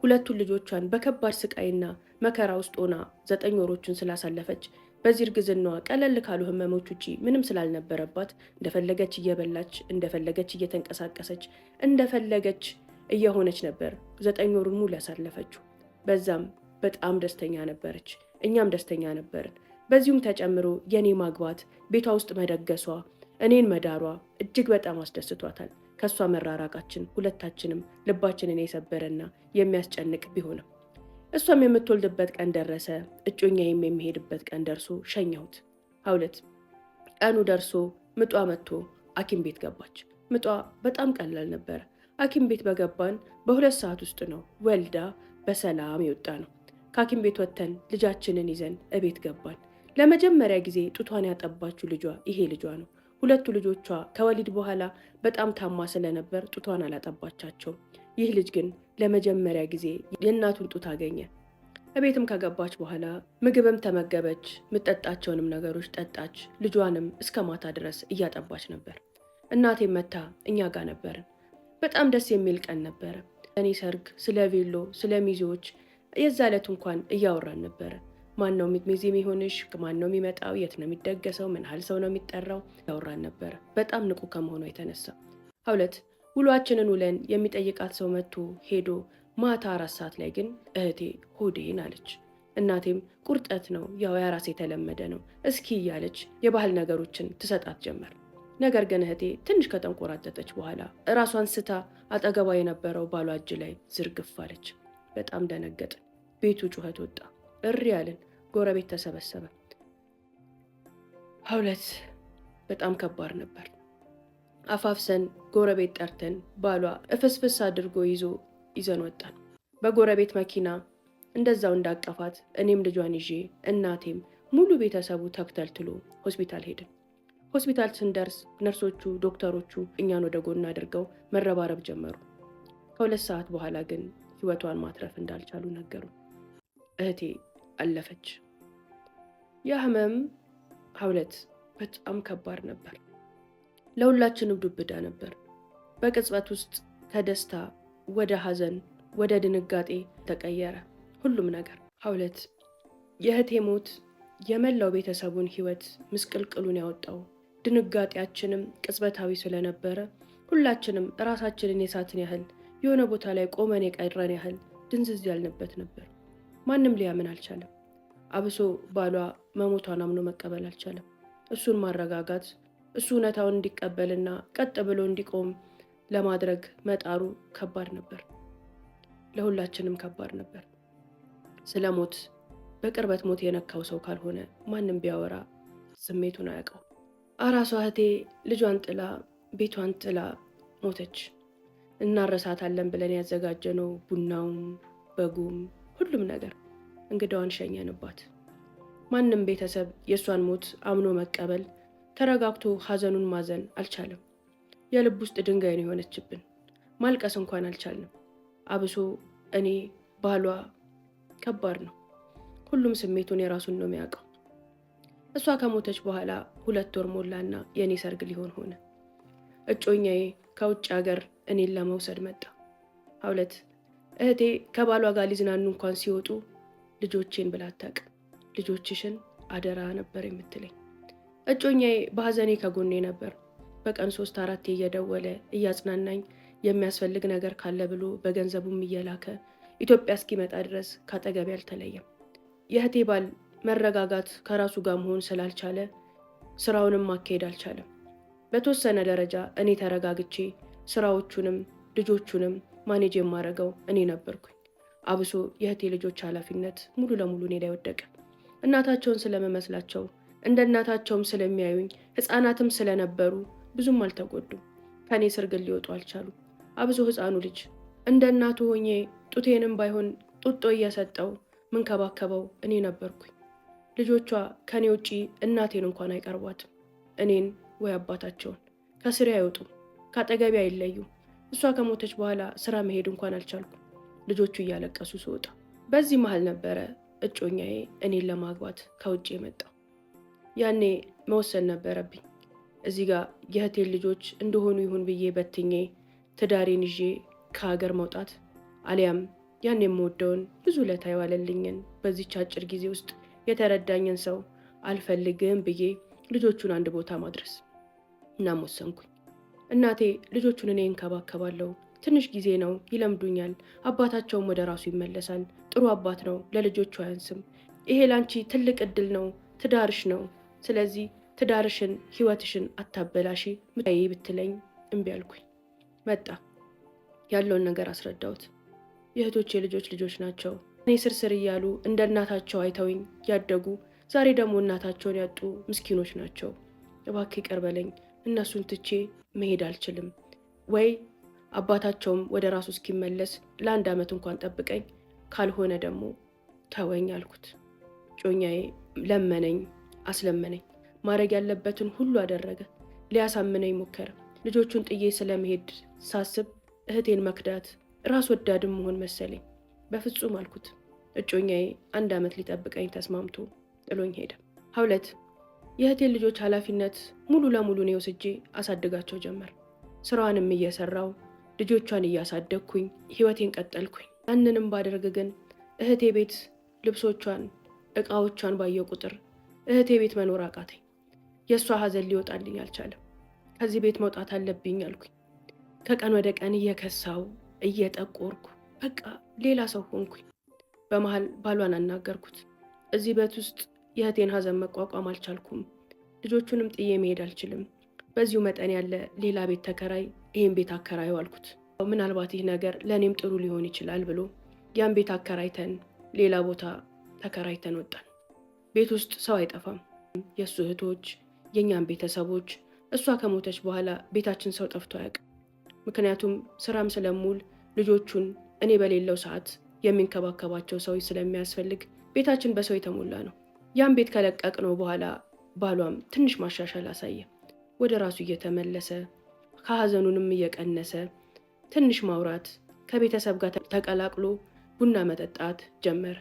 ሁለቱን ልጆቿን በከባድ ስቃይና መከራ ውስጥ ሆና 9 ወሮችን ስላሳለፈች በዚህ እርግዝናዋ ቀለል ካሉ ህመሞች ውጪ ምንም ስላልነበረባት እንደፈለገች እየበላች እንደፈለገች እየተንቀሳቀሰች እንደፈለገች እየሆነች ነበር 9 ወሩን ሙሉ ያሳለፈችው። በዛም በጣም ደስተኛ ነበረች፣ እኛም ደስተኛ ነበርን። በዚሁም ተጨምሮ የኔ ማግባት፣ ቤቷ ውስጥ መደገሷ፣ እኔን መዳሯ እጅግ በጣም አስደስቷታል። ከሷ መራራቃችን ሁለታችንም ልባችንን የሰበረና የሚያስጨንቅ ቢሆንም እሷም የምትወልድበት ቀን ደረሰ። እጮኛዬም የሚሄድበት ቀን ደርሶ ሸኘሁት። ሀውለት ቀኑ ደርሶ ምጧ መጥቶ ሐኪም ቤት ገባች። ምጧ በጣም ቀላል ነበረ። ሐኪም ቤት በገባን በ2 ሰዓት ውስጥ ነው ወልዳ በሰላም የወጣ ነው። ከሐኪም ቤት ወጥተን ልጃችንን ይዘን እቤት ገባን። ለመጀመሪያ ጊዜ ጡቷን ያጠባችው ልጇ ይሄ ልጇ ነው። ሁለቱ ልጆቿ ከወሊድ በኋላ በጣም ታማ ስለነበር ጡቷን አላጠባቻቸውም። ይህ ልጅ ግን ለመጀመሪያ ጊዜ የእናቱን ጡት አገኘ። እቤትም ከገባች በኋላ ምግብም ተመገበች፣ ምጠጣቸውንም ነገሮች ጠጣች። ልጇንም እስከ ማታ ድረስ እያጠባች ነበር። እናቴም መታ እኛ ጋር ነበርን። በጣም ደስ የሚል ቀን ነበረ። እኔ ሰርግ፣ ስለ ቬሎ፣ ስለ ሚዜዎች የዛ ዕለት እንኳን እያወራን ነበረ። ማን ነው ሚዜ የሚሆንሽ? ማን ነው የሚመጣው? የት ነው የሚደገሰው? ምን ያህል ሰው ነው የሚጠራው? ያወራን ነበረ። በጣም ንቁ ከመሆኗ የተነሳ ሀውለት ውሏችንን ውለን የሚጠይቃት ሰው መጥቶ ሄዶ ማታ 4 ሰዓት ላይ ግን እህቴ ሆዴን አለች። እናቴም ቁርጠት ነው ያው የራስ የተለመደ ነው እስኪ እያለች የባህል ነገሮችን ትሰጣት ጀመር። ነገር ግን እህቴ ትንሽ ከተንቆራጠጠች በኋላ እራሷን ስታ አጠገቧ የነበረው ባሏ እጅ ላይ ዝርግፍ አለች። በጣም ደነገጥን። ቤቱ ጩኸት ወጣ። እሪ ያልን። ጎረቤት ተሰበሰበ። ሀውለት በጣም ከባድ ነበር። አፋፍሰን ጎረቤት ጠርተን ባሏ እፍስፍስ አድርጎ ይዘን ወጣን። በጎረቤት መኪና እንደዛው እንዳቀፋት እኔም ልጇን ይዤ እናቴም ሙሉ ቤተሰቡ ተክተልትሎ ሆስፒታል ሄድን። ሆስፒታል ስንደርስ ነርሶቹ፣ ዶክተሮቹ እኛን ወደ ጎን አድርገው መረባረብ ጀመሩ። ከ2 ሰዓት በኋላ ግን ህይወቷን ማትረፍ እንዳልቻሉ ነገሩ። እህቴ አለፈች። ያ ህመም ሀውለት በጣም ከባድ ነበር። ለሁላችንም ዱብዳ ነበር። በቅጽበት ውስጥ ከደስታ ወደ ሐዘን ወደ ድንጋጤ ተቀየረ ሁሉም ነገር። ሀውለት የእህቴ ሞት የመላው ቤተሰቡን ህይወት ምስቅልቅሉን ያወጣው፣ ድንጋጤያችንም ቅጽበታዊ ስለነበረ ሁላችንም ራሳችንን የሳትን ያህል የሆነ ቦታ ላይ ቆመን የቀረን ያህል ድንዝዝ ያልንበት ነበር። ማንም ሊያምን አልቻለም። አብሶ ባሏ መሞቷን አምኖ መቀበል አልቻለም። እሱን ማረጋጋት፣ እሱ እውነታውን እንዲቀበልና ቀጥ ብሎ እንዲቆም ለማድረግ መጣሩ ከባድ ነበር። ለሁላችንም ከባድ ነበር። ስለ ሞት በቅርበት ሞት የነካው ሰው ካልሆነ ማንም ቢያወራ ስሜቱን አያውቀው። አራሷ እህቴ ልጇን ጥላ ቤቷን ጥላ ሞተች። እናረሳታለን ብለን ያዘጋጀነው ቡናውም በጉም ሁሉም ነገር እንግዳዋን ሸኘንባት። ማንም ቤተሰብ የእሷን ሞት አምኖ መቀበል ተረጋግቶ ሐዘኑን ማዘን አልቻለም። የልብ ውስጥ ድንጋይ ነው የሆነችብን። ማልቀስ እንኳን አልቻልንም። አብሶ እኔ ባሏ ከባድ ነው። ሁሉም ስሜቱን የራሱን ነው የሚያውቀው። እሷ ከሞተች በኋላ 2 ወር ሞላና የእኔ ሰርግ ሊሆን ሆነ። እጮኛዬ ከውጭ ሀገር እኔን ለመውሰድ መጣ። ሀውለት እህቴ ከባሏ ጋር ሊዝናኑ እንኳን ሲወጡ ልጆቼን ብላ አታውቅም። ልጆችሽን አደራ ነበር የምትለኝ። እጮኛዬ በሐዘኔ ከጎኔ ነበር። በቀን 3-4 እየደወለ እያጽናናኝ የሚያስፈልግ ነገር ካለ ብሎ በገንዘቡም እየላከ ኢትዮጵያ እስኪመጣ ድረስ ካጠገቤ አልተለየም። የእህቴ ባል መረጋጋት ከራሱ ጋር መሆን ስላልቻለ ስራውንም ማካሄድ አልቻለም። በተወሰነ ደረጃ እኔ ተረጋግቼ ስራዎቹንም ልጆቹንም ማኔጅ የማደርገው እኔ ነበርኩኝ። አብሶ የእህቴ ልጆች ኃላፊነት ሙሉ ለሙሉ እኔ ላይ ወደቀ። እናታቸውን ስለመመስላቸው እንደ እናታቸውም ስለሚያዩኝ ህፃናትም ስለነበሩ ብዙም አልተጎዱም። ከኔ ስር ግን ሊወጡ አልቻሉም። አብሶ ህፃኑ ልጅ እንደ እናቱ ሆኜ ጡቴንም ባይሆን ጡጦ እየሰጠው ምንከባከበው እኔ ነበርኩኝ። ልጆቿ ከኔ ውጪ እናቴን እንኳን አይቀርቧትም። እኔን ወይ አባታቸውን ከስሬ አይወጡም፣ ከአጠገቢ አይለዩም። እሷ ከሞተች በኋላ ስራ መሄድ እንኳን አልቻልኩም፣ ልጆቹ እያለቀሱ ስወጣ። በዚህ መሀል ነበረ እጮኛዬ እኔን ለማግባት ከውጭ የመጣው። ያኔ መወሰን ነበረብኝ። እዚህ ጋር የእህቴን ልጆች እንደሆኑ ይሁን ብዬ በትኜ ትዳሬን ይዤ ከሀገር መውጣት፣ አሊያም ያን የምወደውን ብዙ ለታ የዋለልኝን በዚች አጭር ጊዜ ውስጥ የተረዳኝን ሰው አልፈልግም ብዬ ልጆቹን አንድ ቦታ ማድረስ። እናም ወሰንኩኝ። እናቴ ልጆቹን እኔ እንከባከባለሁ፣ ትንሽ ጊዜ ነው ይለምዱኛል፣ አባታቸውም ወደ ራሱ ይመለሳል፣ ጥሩ አባት ነው፣ ለልጆቹ አያንስም፣ ይሄ ላንቺ ትልቅ እድል ነው፣ ትዳርሽ ነው፣ ስለዚህ ትዳርሽን ህይወትሽን አታበላሺ ምታይ ብትለኝ እምቢ አልኩኝ። መጣ። ያለውን ነገር አስረዳሁት። የእህቶቼ ልጆች ናቸው፣ እኔ ስርስር እያሉ እንደ እናታቸው አይተውኝ ያደጉ፣ ዛሬ ደግሞ እናታቸውን ያጡ ምስኪኖች ናቸው። እባክህ ይቅር በለኝ፣ እነሱን ትቼ መሄድ አልችልም፣ ወይ አባታቸውም ወደ ራሱ እስኪመለስ ለአንድ ዓመት እንኳን ጠብቀኝ፣ ካልሆነ ደግሞ ተወኝ አልኩት። ጮኛዬ ለመነኝ፣ አስለመነኝ፣ ማድረግ ያለበትን ሁሉ አደረገ። ሊያሳምነኝ ሞከረ። ልጆቹን ጥዬ ስለመሄድ ሳስብ እህቴን መክዳት ራስ ወዳድም መሆን መሰለኝ። በፍጹም አልኩት። እጮኛዬ አንድ ዓመት ሊጠብቀኝ ተስማምቶ ጥሎኝ ሄደ። ሀውለት የእህቴን ልጆች ኃላፊነት ሙሉ ለሙሉ እኔ ወስጄ አሳድጋቸው ጀመር። ስራዋንም እየሰራው ልጆቿን እያሳደግኩኝ ህይወቴን ቀጠልኩኝ። ያንንም ባደርግ ግን እህቴ ቤት ልብሶቿን እቃዎቿን ባየው ቁጥር እህቴ ቤት መኖር አቃተኝ። የእሷ ሀዘን ሊወጣልኝ አልቻለም። ከዚህ ቤት መውጣት አለብኝ አልኩኝ። ከቀን ወደ ቀን እየከሳው እየጠቆርኩ በቃ ሌላ ሰው ሆንኩኝ። በመሃል ባሏን አናገርኩት። እዚህ ቤት ውስጥ የእህቴን ሀዘን መቋቋም አልቻልኩም፣ ልጆቹንም ጥዬ መሄድ አልችልም፣ በዚሁ መጠን ያለ ሌላ ቤት ተከራይ፣ ይህን ቤት አከራዩ አልኩት። ምናልባት ይህ ነገር ለእኔም ጥሩ ሊሆን ይችላል ብሎ ያን ቤት አከራይተን ሌላ ቦታ ተከራይተን ወጣን። ቤት ውስጥ ሰው አይጠፋም፣ የእሱ እህቶች፣ የእኛም ቤተሰቦች። እሷ ከሞተች በኋላ ቤታችን ሰው ጠፍቶ አያውቅም። ምክንያቱም ስራም ስለሙል ልጆቹን እኔ በሌለው ሰዓት የሚንከባከባቸው ሰው ስለሚያስፈልግ ቤታችን በሰው የተሞላ ነው። ያን ቤት ከለቀቅነው በኋላ ባሏም ትንሽ ማሻሻል አሳየ። ወደ ራሱ እየተመለሰ ከሀዘኑንም እየቀነሰ ትንሽ ማውራት፣ ከቤተሰብ ጋር ተቀላቅሎ ቡና መጠጣት ጀመረ።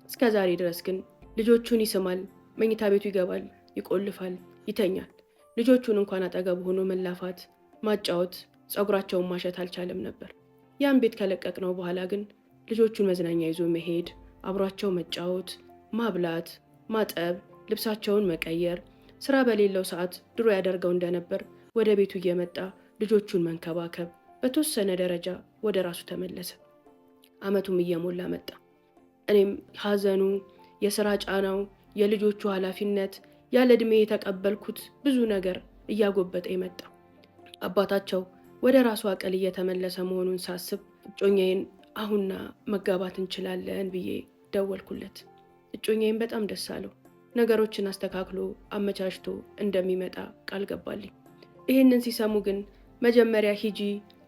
እስከ ዛሬ ድረስ ግን ልጆቹን ይስማል፣ መኝታ ቤቱ ይገባል፣ ይቆልፋል፣ ይተኛል። ልጆቹን እንኳን አጠገብ ሆኖ መላፋት፣ ማጫወት፣ ፀጉራቸውን ማሸት አልቻለም ነበር። ያን ቤት ከለቀቅነው በኋላ ግን ልጆቹን መዝናኛ ይዞ መሄድ፣ አብሯቸው መጫወት፣ ማብላት፣ ማጠብ፣ ልብሳቸውን መቀየር፣ ስራ በሌለው ሰዓት ድሮ ያደርገው እንደነበር ወደ ቤቱ እየመጣ ልጆቹን መንከባከብ፣ በተወሰነ ደረጃ ወደ ራሱ ተመለሰ። አመቱም እየሞላ መጣ። እኔም ሀዘኑ፣ የስራ ጫናው፣ የልጆቹ ኃላፊነት፣ ያለ ዕድሜ የተቀበልኩት ብዙ ነገር እያጎበጠ መጣ። አባታቸው ወደ ራሱ አቀል እየተመለሰ መሆኑን ሳስብ እጮኛዬን አሁንና መጋባት እንችላለን ብዬ ደወልኩለት። እጮኛዬን በጣም ደስ አለው። ነገሮችን አስተካክሎ አመቻችቶ እንደሚመጣ ቃል ገባልኝ። ይህንን ሲሰሙ ግን መጀመሪያ ሂጂ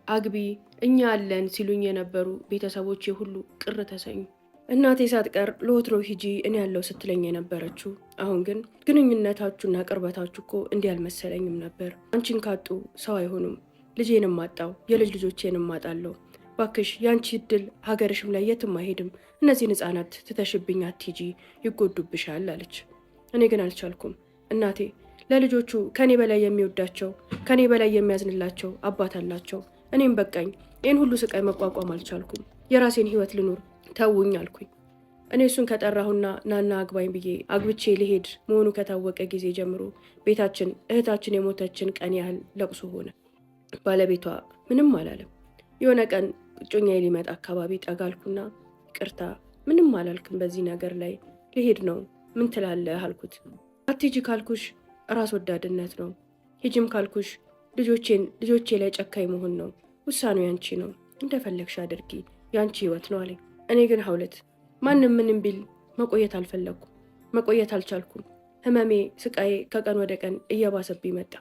አግቢ እኛ አለን ሲሉኝ የነበሩ ቤተሰቦቼ ሁሉ ቅር ተሰኙ። እናቴ ሳትቀር ለወትሮ ሂጂ እኔ ያለው ስትለኝ የነበረችው አሁን ግን ግንኙነታችሁና ቅርበታችሁ እኮ እንዲህ አልመሰለኝም ነበር። አንቺን ካጡ ሰው አይሆኑም፣ ልጄንም አጣው፣ የልጅ ልጆቼንም አጣለሁ። ባክሽ ያንቺ እድል ሀገርሽም ላይ የትም አይሄድም፣ እነዚህን ህፃናት ትተሽብኝ አትሂጂ፣ ይጎዱብሻል አለች። እኔ ግን አልቻልኩም። እናቴ ለልጆቹ ከኔ በላይ የሚወዳቸው ከኔ በላይ የሚያዝንላቸው አባት አላቸው። እኔም በቃኝ፣ ይህን ሁሉ ስቃይ መቋቋም አልቻልኩም፣ የራሴን ህይወት ልኑር፣ ተውኝ አልኩኝ። እኔ እሱን ከጠራሁና ናና አግባኝ ብዬ አግብቼ ልሄድ መሆኑ ከታወቀ ጊዜ ጀምሮ ቤታችን እህታችን የሞተችን ቀን ያህል ለቅሶ ሆነ። ባለቤቷ ምንም አላለም። የሆነ ቀን እጮኛዬ ሊመጣ አካባቢ ጠጋልኩና ቅርታ ምንም አላልክም፣ በዚህ ነገር ላይ ልሄድ ነው ምን ትላለህ አልኩት። አትሂጂ ካልኩሽ ራስ ወዳድነት ነው፣ ሂጂም ካልኩሽ ልጆቼ ላይ ጨካኝ መሆን ነው። ውሳኔው ያንቺ ነው። እንደፈለግሽ አድርጊ፣ ያንቺ ህይወት ነው አለኝ። እኔ ግን ሀውለት ማንም ምንም ቢል መቆየት አልፈለግኩም። መቆየት አልቻልኩም። ህመሜ፣ ስቃዬ ከቀን ወደ ቀን እየባሰብኝ መጣ።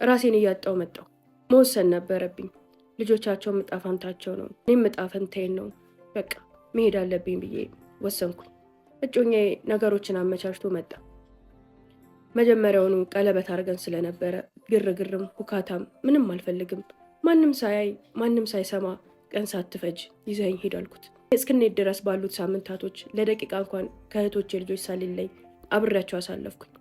ራሴን እያጣው መጣው። መወሰን ነበረብኝ። ልጆቻቸው ዕጣ ፈንታቸው ነው፣ እኔም ዕጣ ፈንታዬን ነው። በቃ መሄድ አለብኝ ብዬ ወሰንኩኝ። እጮኛዬ ነገሮችን አመቻችቶ መጣ። መጀመሪያውኑ ቀለበት አድርገን ስለነበረ ግርግርም ሁካታም ምንም አልፈልግም። ማንም ሳያይ ማንም ሳይሰማ ቀን ሳትፈጅ ይዘኝ ሄድ አልኩት። እስክንሄድ ድረስ ባሉት ሳምንታቶች ለደቂቃ እንኳን ከእህቶቼ ልጆች ሳልለይ አብሬያቸው አሳለፍኩኝ።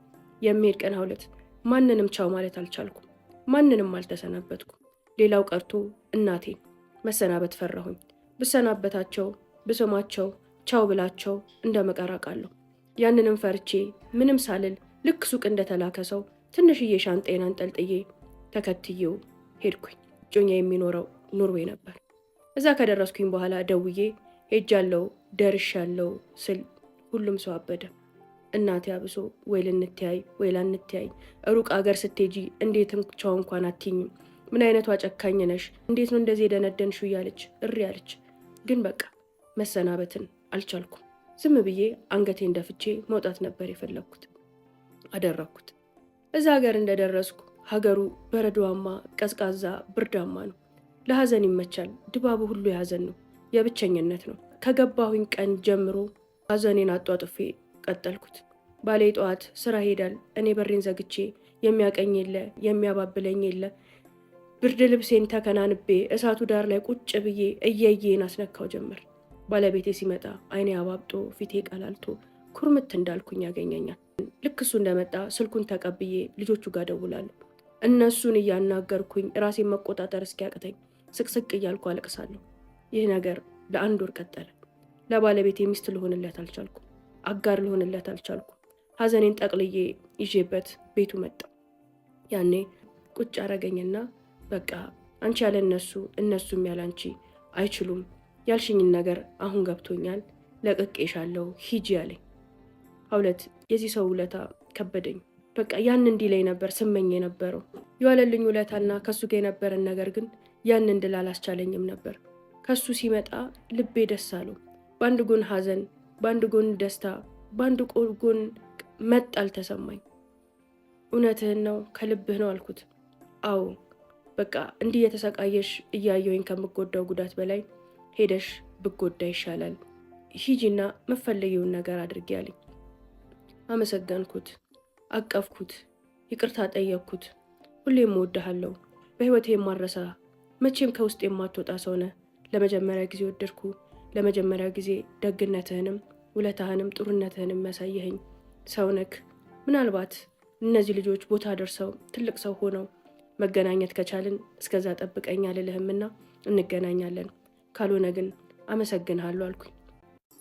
የሚሄድ ቀን ሀውለት ማንንም ቻው ማለት አልቻልኩም። ማንንም አልተሰናበትኩም። ሌላው ቀርቶ እናቴን መሰናበት ፈራሁኝ። ብሰናበታቸው ብስማቸው ቻው ብላቸው እንደ መቀራቃለሁ። ያንንም ፈርቼ ምንም ሳልል ልክ ሱቅ እንደተላከ ሰው ትንሽዬ ሻንጤን አንጠልጥዬ ተከትዬው ሄድኩኝ። እጮኛ የሚኖረው ኖርዌይ ነበር። እዛ ከደረስኩኝ በኋላ ደውዬ ሄጃለሁ ደርሻለሁ ስል ሁሉም ሰው አበደ። እናቴ አብሶ ወይ ልንተያይ ወይ ላንተያይ፣ ሩቅ አገር ስትሄጂ እንዴትም ቻው እንኳን አትይኝም፣ ምን አይነቷ ጨካኝ ነሽ፣ እንዴት ነው እንደዚህ የደነደንሽው እያለች እሪ አለች። ግን በቃ መሰናበትን አልቻልኩም። ዝም ብዬ አንገቴን ደፍቼ መውጣት ነበር የፈለግኩት። አደረግኩት። እዛ ሀገር እንደደረስኩ ሀገሩ በረዶዋማ፣ ቀዝቃዛ፣ ብርዳማ ነው። ለሀዘን ይመቻል። ድባቡ ሁሉ የሀዘን ነው፣ የብቸኝነት ነው። ከገባሁኝ ቀን ጀምሮ ሀዘኔን አጧጥፌ ቀጠልኩት። ባሌ ጠዋት ስራ ሄዳል። እኔ በሬን ዘግቼ የሚያቀኝ የለ የሚያባብለኝ የለ። ብርድ ልብሴን ተከናንቤ እሳቱ ዳር ላይ ቁጭ ብዬ እየዬን አስነካው ጀመር። ባለቤቴ ሲመጣ አይኔ አባብጦ ፊቴ ቀላልቶ ኩርምት እንዳልኩኝ ያገኘኛል። ልክ እሱ እንደመጣ ስልኩን ተቀብዬ ልጆቹ ጋር ደውላለሁ። እነሱን እያናገርኩኝ ራሴን መቆጣጠር እስኪያቅተኝ ስቅስቅ እያልኩ አለቅሳለሁ። ይህ ነገር ለ1 ወር ቀጠለ። ለባለቤቴ ሚስት ልሆንለት አልቻልኩም። አጋር ልሆንለት አልቻልኩም። ሀዘኔን ጠቅልዬ ይዤበት ቤቱ መጣ። ያኔ ቁጭ አረገኝና በቃ አንቺ ያለ እነሱም ያለ አንቺ አይችሉም፣ ያልሽኝን ነገር አሁን ገብቶኛል፣ ለቅቄሻለሁ፣ ሂጂ ያለኝ። ሀውለት የዚህ ሰው ውለታ ከበደኝ። በቃ ያን እንዲለኝ ነበር ስመኝ የነበረው። የዋለልኝ ውለታና ከሱ ጋር የነበረን ነገር ግን ያን እንድል አላስቻለኝም ነበር። ከሱ ሲመጣ ልቤ ደስ አለው። በአንድ ጎን ሀዘን፣ በአንድ ጎን ደስታ፣ በአንድ ጎን መጣል ተሰማኝ። እውነትህን ነው ከልብህ ነው አልኩት። አዎ በቃ እንዲህ የተሰቃየሽ እያየሁኝ ከምጎዳው ጉዳት በላይ ሄደሽ ብጎዳ ይሻላል፣ ሂጂና መፈለጊውን ነገር አድርጊ አለኝ። አመሰገንኩት፣ አቀፍኩት፣ ይቅርታ ጠየቅኩት። ሁሌም እወድሃለሁ፣ በህይወቴ የማረሳ መቼም ከውስጥ የማትወጣ ሰው ነህ። ለመጀመሪያ ጊዜ ወደድኩ፣ ለመጀመሪያ ጊዜ ደግነትህንም ውለታህንም ጥሩነትህንም ያሳየኸኝ ሰው ነክ። ምናልባት እነዚህ ልጆች ቦታ ደርሰው ትልቅ ሰው ሆነው መገናኘት ከቻልን እስከዛ ጠብቀኝ አልልህምና እንገናኛለን፣ ካልሆነ ግን አመሰግንሃለሁ አልኩኝ።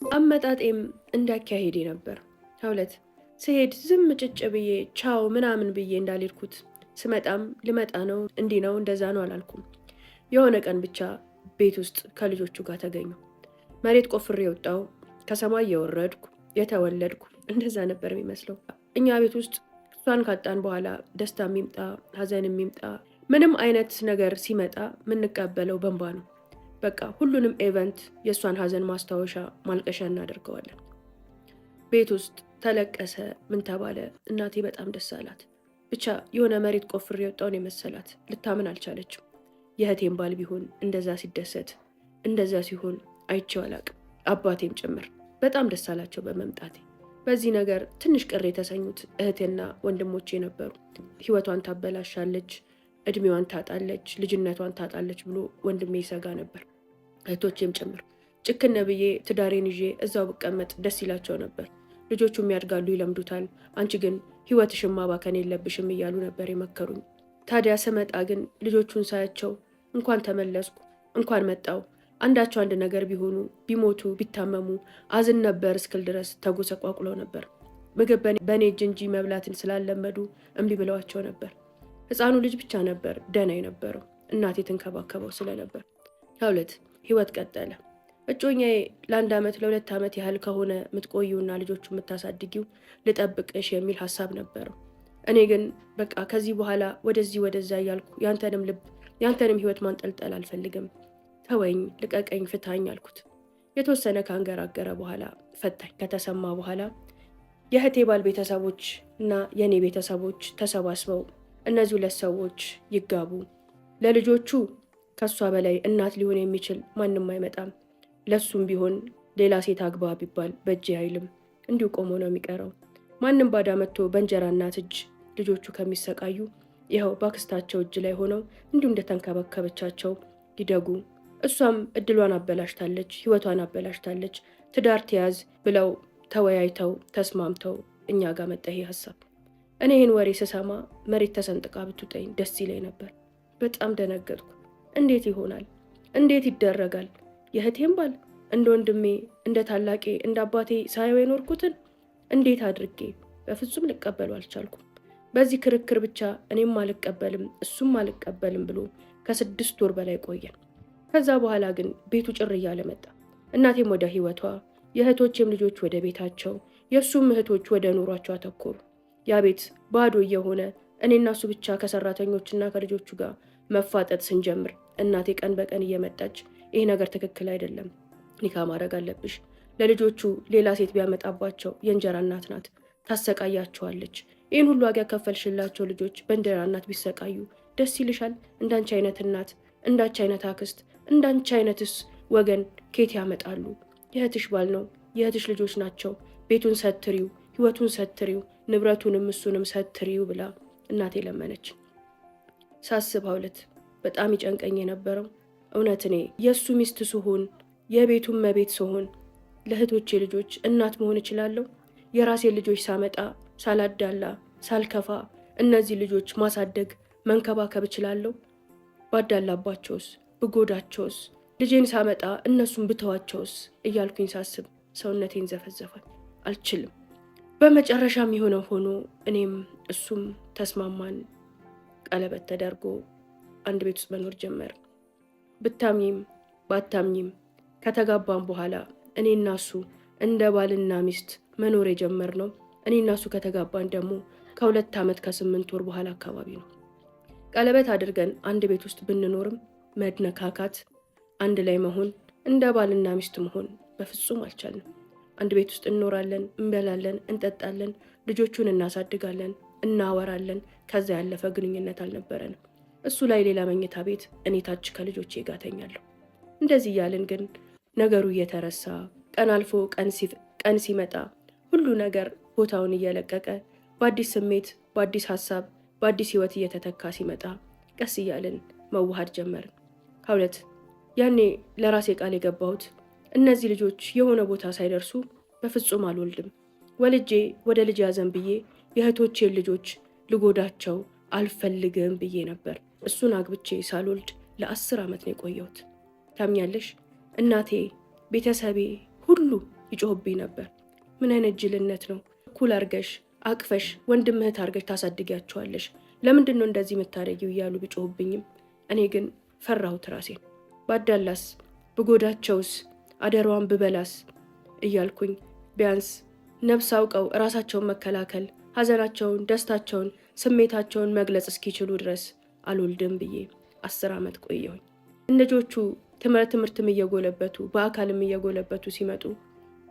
አመጣጤም እንዳካሄዴ ነበር። ሀውለት ስሄድ ዝም ጭጭ ብዬ ቻው ምናምን ብዬ እንዳልሄድኩት ስመጣም ልመጣ ነው እንዲህ ነው እንደዛ ነው አላልኩም። የሆነ ቀን ብቻ ቤት ውስጥ ከልጆቹ ጋር ተገኙ። መሬት ቆፍሬ የወጣው ከሰማይ የወረድኩ የተወለድኩ እንደዛ ነበር የሚመስለው። እኛ ቤት ውስጥ እሷን ካጣን በኋላ ደስታ የሚምጣ ሀዘን የሚምጣ ምንም አይነት ነገር ሲመጣ የምንቀበለው በንባ ነው። በቃ ሁሉንም ኤቨንት የእሷን ሀዘን ማስታወሻ ማልቀሻ እናደርገዋለን። ቤት ውስጥ ተለቀሰ፣ ምን ተባለ፣ እናቴ በጣም ደስ አላት። ብቻ የሆነ መሬት ቆፍሬ የወጣውን የመሰላት ልታምን አልቻለችም። የእህቴን ባል ቢሆን እንደዛ ሲደሰት እንደዛ ሲሆን አይቼው አላቅም። አባቴም ጭምር በጣም ደስ አላቸው በመምጣቴ። በዚህ ነገር ትንሽ ቅር የተሰኙት እህቴና ወንድሞቼ ነበሩ። ህይወቷን ታበላሻለች፣ እድሜዋን ታጣለች፣ ልጅነቷን ታጣለች ብሎ ወንድሜ ይሰጋ ነበር። እህቶቼም ጭምር ጭክነ ብዬ ትዳሬን ይዤ እዛው ብቀመጥ ደስ ይላቸው ነበር። ልጆቹም ያድጋሉ ይለምዱታል፣ አንቺ ግን ህይወትሽን ማባከን የለብሽም እያሉ ነበር የመከሩኝ። ታዲያ ስመጣ ግን ልጆቹን ሳያቸው እንኳን ተመለስኩ እንኳን መጣው አንዳቸው አንድ ነገር ቢሆኑ ቢሞቱ ቢታመሙ አዝን ነበር እስክል ድረስ ተጎሰቋቁለው ነበር። ምግብ በኔ እጅ እንጂ መብላትን ስላለመዱ እምቢ ብለዋቸው ነበር። ህፃኑ ልጅ ብቻ ነበር ደህና የነበረው፣ እናቴ ትንከባከበው ስለነበር። ሀውለት ህይወት ቀጠለ። እጮኛዬ ለ1 ዓመት ለ2 ዓመት ያህል ከሆነ የምትቆዩና ልጆቹ የምታሳድጊው ልጠብቅሽ የሚል ሀሳብ ነበረው። እኔ ግን በቃ ከዚህ በኋላ ወደዚህ ወደዛ እያልኩ ያንተንም ልብ ያንተንም ህይወት ማንጠልጠል አልፈልግም፣ ተወኝ፣ ልቀቀኝ፣ ፍታኝ አልኩት። የተወሰነ ካንገራገረ በኋላ ፈታኝ። ከተሰማ በኋላ የእህቴ ባል ቤተሰቦች እና የእኔ ቤተሰቦች ተሰባስበው እነዚህ ሁለት ሰዎች ይጋቡ፣ ለልጆቹ ከሷ በላይ እናት ሊሆን የሚችል ማንም አይመጣም፣ ለሱም ቢሆን ሌላ ሴት አግባ ቢባል በእጄ አይልም፣ እንዲሁ ቆሞ ነው የሚቀረው። ማንም ባዳ መጥቶ በእንጀራ እናት እጅ ልጆቹ ከሚሰቃዩ ይኸው በአክስታቸው እጅ ላይ ሆነው እንዲሁ እንደተንከባከበቻቸው ይደጉ። እሷም እድሏን አበላሽታለች፣ ህይወቷን አበላሽታለች፣ ትዳር ትያዝ ብለው ተወያይተው ተስማምተው እኛ ጋር መጣ ይሄ ሀሳብ። እኔ ይህን ወሬ ስሰማ መሬት ተሰንጥቃ ብትውጠኝ ደስ ይለኝ ነበር። በጣም ደነገጥኩ። እንዴት ይሆናል? እንዴት ይደረጋል? የእህቴም ባል እንደ ወንድሜ እንደ ታላቄ እንደ አባቴ ሳየው የኖርኩትን እንዴት አድርጌ? በፍጹም ልቀበሉ አልቻልኩም። በዚህ ክርክር ብቻ እኔም አልቀበልም እሱም አልቀበልም ብሎ ከ6 ወር በላይ ቆየን። ከዛ በኋላ ግን ቤቱ ጭር እያለ መጣ። እናቴም ወደ ህይወቷ፣ የእህቶቼም ልጆች ወደ ቤታቸው፣ የእሱም እህቶች ወደ ኑሯቸው አተኮሩ። ያ ቤት ባዶ እየሆነ እኔና እሱ ብቻ ከሰራተኞችና ከልጆቹ ጋር መፋጠጥ ስንጀምር እናቴ ቀን በቀን እየመጣች ይህ ነገር ትክክል አይደለም፣ ኒካ ማድረግ አለብሽ፣ ለልጆቹ ሌላ ሴት ቢያመጣባቸው የእንጀራ እናት ናት፣ ታሰቃያቸዋለች፣ ይህን ሁሉ ዋጋ ያከፈልሽላቸው ልጆች በእንጀራ እናት ቢሰቃዩ ደስ ይልሻል? እንዳንቺ አይነት እናት፣ እንዳንቺ አይነት አክስት፣ እንዳንቺ አይነትስ ወገን ኬት ያመጣሉ? የእህትሽ ባል ነው፣ የእህትሽ ልጆች ናቸው፣ ቤቱን ሰትሪው፣ ህይወቱን ሰትሪው፣ ንብረቱንም እሱንም ሰትሪው ብላ እናቴ ለመነች። ሳስብ ሀውለት በጣም ይጨንቀኝ የነበረው እውነት እኔ የእሱ ሚስት ስሆን የቤቱን መቤት ስሆን ለእህቶቼ ልጆች እናት መሆን እችላለሁ? የራሴን ልጆች ሳመጣ ሳላዳላ ሳልከፋ እነዚህ ልጆች ማሳደግ መንከባከብ እችላለሁ? ባዳላባቸውስ? ብጎዳቸውስ? ልጄን ሳመጣ እነሱን ብተዋቸውስ? እያልኩኝ ሳስብ ሰውነቴን ዘፈዘፋል። አልችልም። በመጨረሻም የሆነው ሆኖ እኔም እሱም ተስማማን። ቀለበት ተደርጎ አንድ ቤት ውስጥ መኖር ጀመር። ብታምኝም ባታምኝም ከተጋባን በኋላ እኔና እሱ እንደ ባልና ሚስት መኖር የጀመርነው እኔና እሱ ከተጋባን ደግሞ ከ2 ዓመት ከ8 ወር በኋላ አካባቢ ነው። ቀለበት አድርገን አንድ ቤት ውስጥ ብንኖርም መድነካካት፣ አንድ ላይ መሆን፣ እንደ ባልና ሚስት መሆን በፍጹም አልቻልንም። አንድ ቤት ውስጥ እንኖራለን፣ እንበላለን፣ እንጠጣለን፣ ልጆቹን እናሳድጋለን፣ እናወራለን። ከዛ ያለፈ ግንኙነት አልነበረንም። እሱ ላይ ሌላ መኝታ ቤት፣ እኔ ታች ከልጆቼ ጋር ተኛለሁ። እንደዚህ እያልን ግን ነገሩ እየተረሳ ቀን አልፎ ቀን ሲመጣ ሁሉ ነገር ቦታውን እየለቀቀ በአዲስ ስሜት፣ በአዲስ ሀሳብ፣ በአዲስ ህይወት እየተተካ ሲመጣ ቀስ እያልን መዋሃድ ጀመርን። ሀውለት ያኔ ለራሴ ቃል የገባሁት እነዚህ ልጆች የሆነ ቦታ ሳይደርሱ በፍጹም አልወልድም፣ ወልጄ ወደ ልጅ ያዘን ብዬ የእህቶቼን ልጆች ልጎዳቸው አልፈልግም ብዬ ነበር። እሱን አግብቼ ሳልወልድ ለ10 ዓመት ነው የቆየሁት። ታምኛለሽ? እናቴ፣ ቤተሰቤ ሁሉ ይጮህብኝ ነበር። ምን አይነት ጅልነት ነው? እኩል አርገሽ አቅፈሽ ወንድም እህት አርገሽ ታሳድጊያቸዋለሽ፣ ለምንድን ነው እንደዚህ የምታደርጊው እያሉ ቢጮህብኝም እኔ ግን ፈራሁት ራሴን። ባዳላስ፣ ብጎዳቸውስ፣ አደሯን ብበላስ እያልኩኝ ቢያንስ ነፍስ አውቀው ራሳቸውን መከላከል፣ ሀዘናቸውን፣ ደስታቸውን፣ ስሜታቸውን መግለጽ እስኪችሉ ድረስ አልወልድም ብዬ 10 ዓመት ቆየሁኝ። ልጆቹ ትምህርትም እየጎለበቱ በአካልም እየጎለበቱ ሲመጡ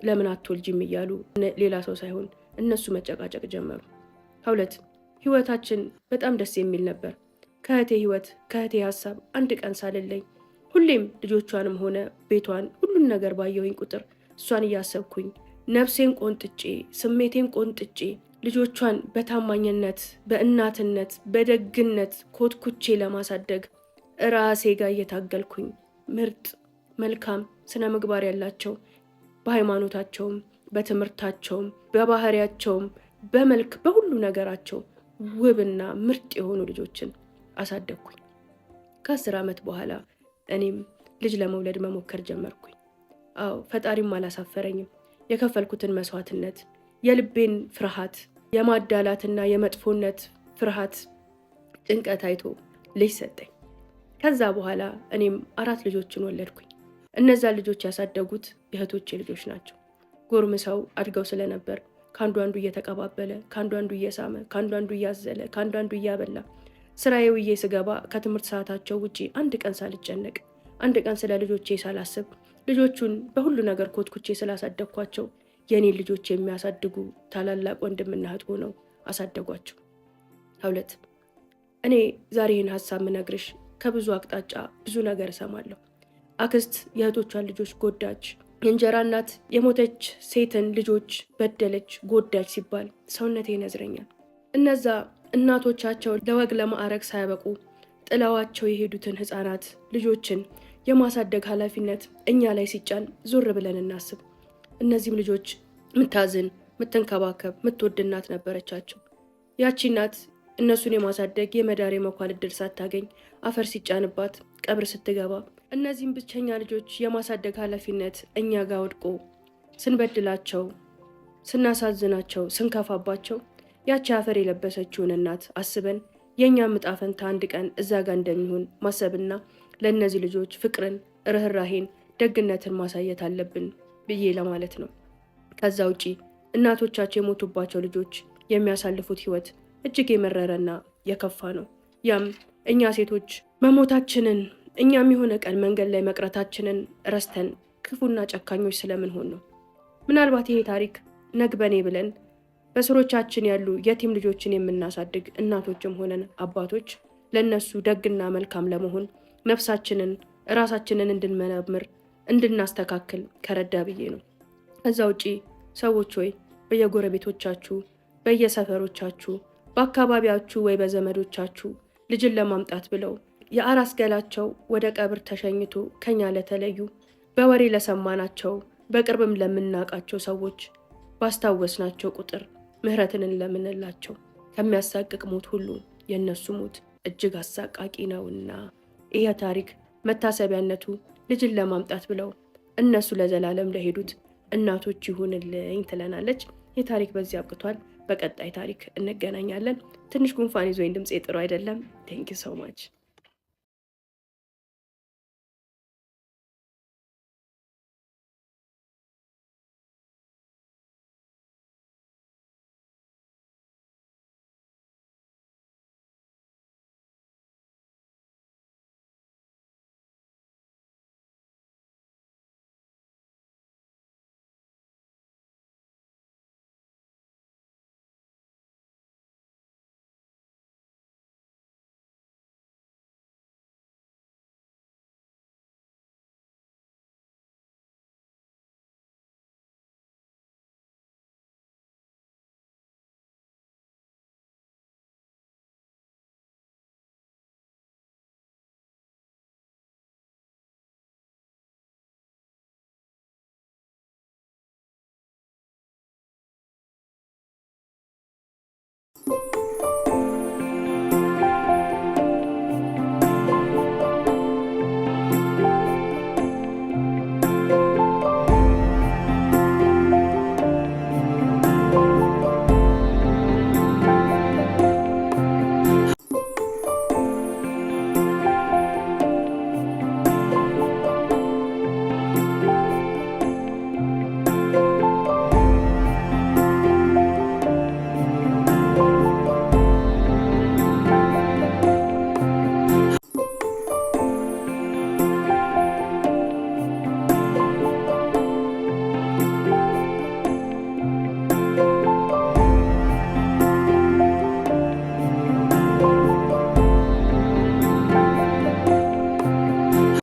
ለምን አትወልጂም እያሉ ሌላ ሰው ሳይሆን እነሱ መጨቃጨቅ ጀመሩ። ሀውለት ህይወታችን በጣም ደስ የሚል ነበር። ከእህቴ ህይወት ከእህቴ ሀሳብ አንድ ቀን ሳልለይ ሁሌም ልጆቿንም ሆነ ቤቷን ሁሉን ነገር ባየሁኝ ቁጥር እሷን እያሰብኩኝ ነፍሴን ቆንጥጬ ስሜቴን ቆንጥጬ ልጆቿን በታማኝነት በእናትነት በደግነት ኮትኩቼ ለማሳደግ ራሴ ጋር እየታገልኩኝ ምርጥ መልካም ስነ ምግባር ያላቸው በሃይማኖታቸውም በትምህርታቸውም በባህሪያቸውም በመልክ በሁሉ ነገራቸው ውብና ምርጥ የሆኑ ልጆችን አሳደግኩኝ። ከ10 ዓመት በኋላ እኔም ልጅ ለመውለድ መሞከር ጀመርኩኝ። አዎ ፈጣሪም አላሳፈረኝም። የከፈልኩትን መስዋዕትነት፣ የልቤን ፍርሃት፣ የማዳላትና የመጥፎነት ፍርሃት ጭንቀት አይቶ ልጅ ሰጠኝ። ከዛ በኋላ እኔም 4 ልጆችን ወለድኩኝ። እነዛ ልጆች ያሳደጉት የእህቶቼ ልጆች ናቸው። ጎርምሰው አድገው ስለነበር ከአንዱ አንዱ እየተቀባበለ፣ ከአንዱ አንዱ እየሳመ፣ ከአንዱ አንዱ እያዘለ፣ ከአንዱ አንዱ እያበላ ስራዬ ውዬ ስገባ ከትምህርት ሰዓታቸው ውጪ አንድ ቀን ሳልጨነቅ፣ አንድ ቀን ስለ ልጆቼ ሳላስብ፣ ልጆቹን በሁሉ ነገር ኮትኩቼ ስላሳደግኳቸው የኔን ልጆች የሚያሳድጉ ታላላቅ ወንድምና እህት ሆነው አሳደጓቸው። 2 እኔ ዛሬ ይህን ሀሳብ ምነግርሽ ከብዙ አቅጣጫ ብዙ ነገር እሰማለሁ። አክስት የእህቶቿን ልጆች ጎዳች፣ የእንጀራ እናት የሞተች ሴትን ልጆች በደለች፣ ጎዳች ሲባል ሰውነቴ ይነዝረኛል። እነዛ እናቶቻቸው ለወግ ለማዕረግ ሳያበቁ ጥለዋቸው የሄዱትን ህፃናት ልጆችን የማሳደግ ኃላፊነት እኛ ላይ ሲጫን ዞር ብለን እናስብ። እነዚህም ልጆች ምታዝን፣ ምትንከባከብ፣ ምትወድ እናት ነበረቻቸው። ያቺ እናት እነሱን የማሳደግ የመዳር የመኳል እድል ሳታገኝ አፈር ሲጫንባት ቀብር ስትገባ እነዚህም ብቸኛ ልጆች የማሳደግ ኃላፊነት እኛ ጋር ወድቆ ስንበድላቸው፣ ስናሳዝናቸው፣ ስንከፋባቸው ያቺ አፈር የለበሰችውን እናት አስበን የእኛም ዕጣ ፈንታ አንድ ቀን እዛ ጋር እንደሚሆን ማሰብና ለእነዚህ ልጆች ፍቅርን፣ ርኅራሄን፣ ደግነትን ማሳየት አለብን ብዬ ለማለት ነው። ከዛ ውጪ እናቶቻቸው የሞቱባቸው ልጆች የሚያሳልፉት ህይወት እጅግ የመረረና የከፋ ነው። ያም እኛ ሴቶች መሞታችንን እኛም የሆነ ቀን መንገድ ላይ መቅረታችንን ረስተን ክፉና ጨካኞች ስለምንሆን ነው። ምናልባት ይሄ ታሪክ ነግበኔ ብለን በስሮቻችን ያሉ የቲም ልጆችን የምናሳድግ እናቶችም ሆነን አባቶች ለነሱ ደግና መልካም ለመሆን ነፍሳችንን ራሳችንን እንድንመረምር እንድናስተካክል ከረዳ ብዬ ነው። ከዛ ውጪ ሰዎች ሆይ በየጎረቤቶቻችሁ፣ በየሰፈሮቻችሁ፣ በአካባቢያችሁ ወይ በዘመዶቻችሁ ልጅን ለማምጣት ብለው የአራስ ገላቸው ወደ ቀብር ተሸኝቶ ከኛ ለተለዩ በወሬ ለሰማናቸው በቅርብም ለምናውቃቸው ሰዎች ባስታወስናቸው ቁጥር ምህረትን ለምንላቸው ከሚያሳቅቅ ሞት ሁሉ የእነሱ ሞት እጅግ አሳቃቂ ነውና ይህ ታሪክ መታሰቢያነቱ ልጅን ለማምጣት ብለው እነሱ ለዘላለም ለሄዱት እናቶች ይሁንልኝ ትለናለች። ይህ ታሪክ በዚህ አብቅቷል። በቀጣይ ታሪክ እንገናኛለን። ትንሽ ጉንፋን ይዞኝ ድምፄ ጥሩ አይደለም። ቴንክ ዩ ሶ ማች።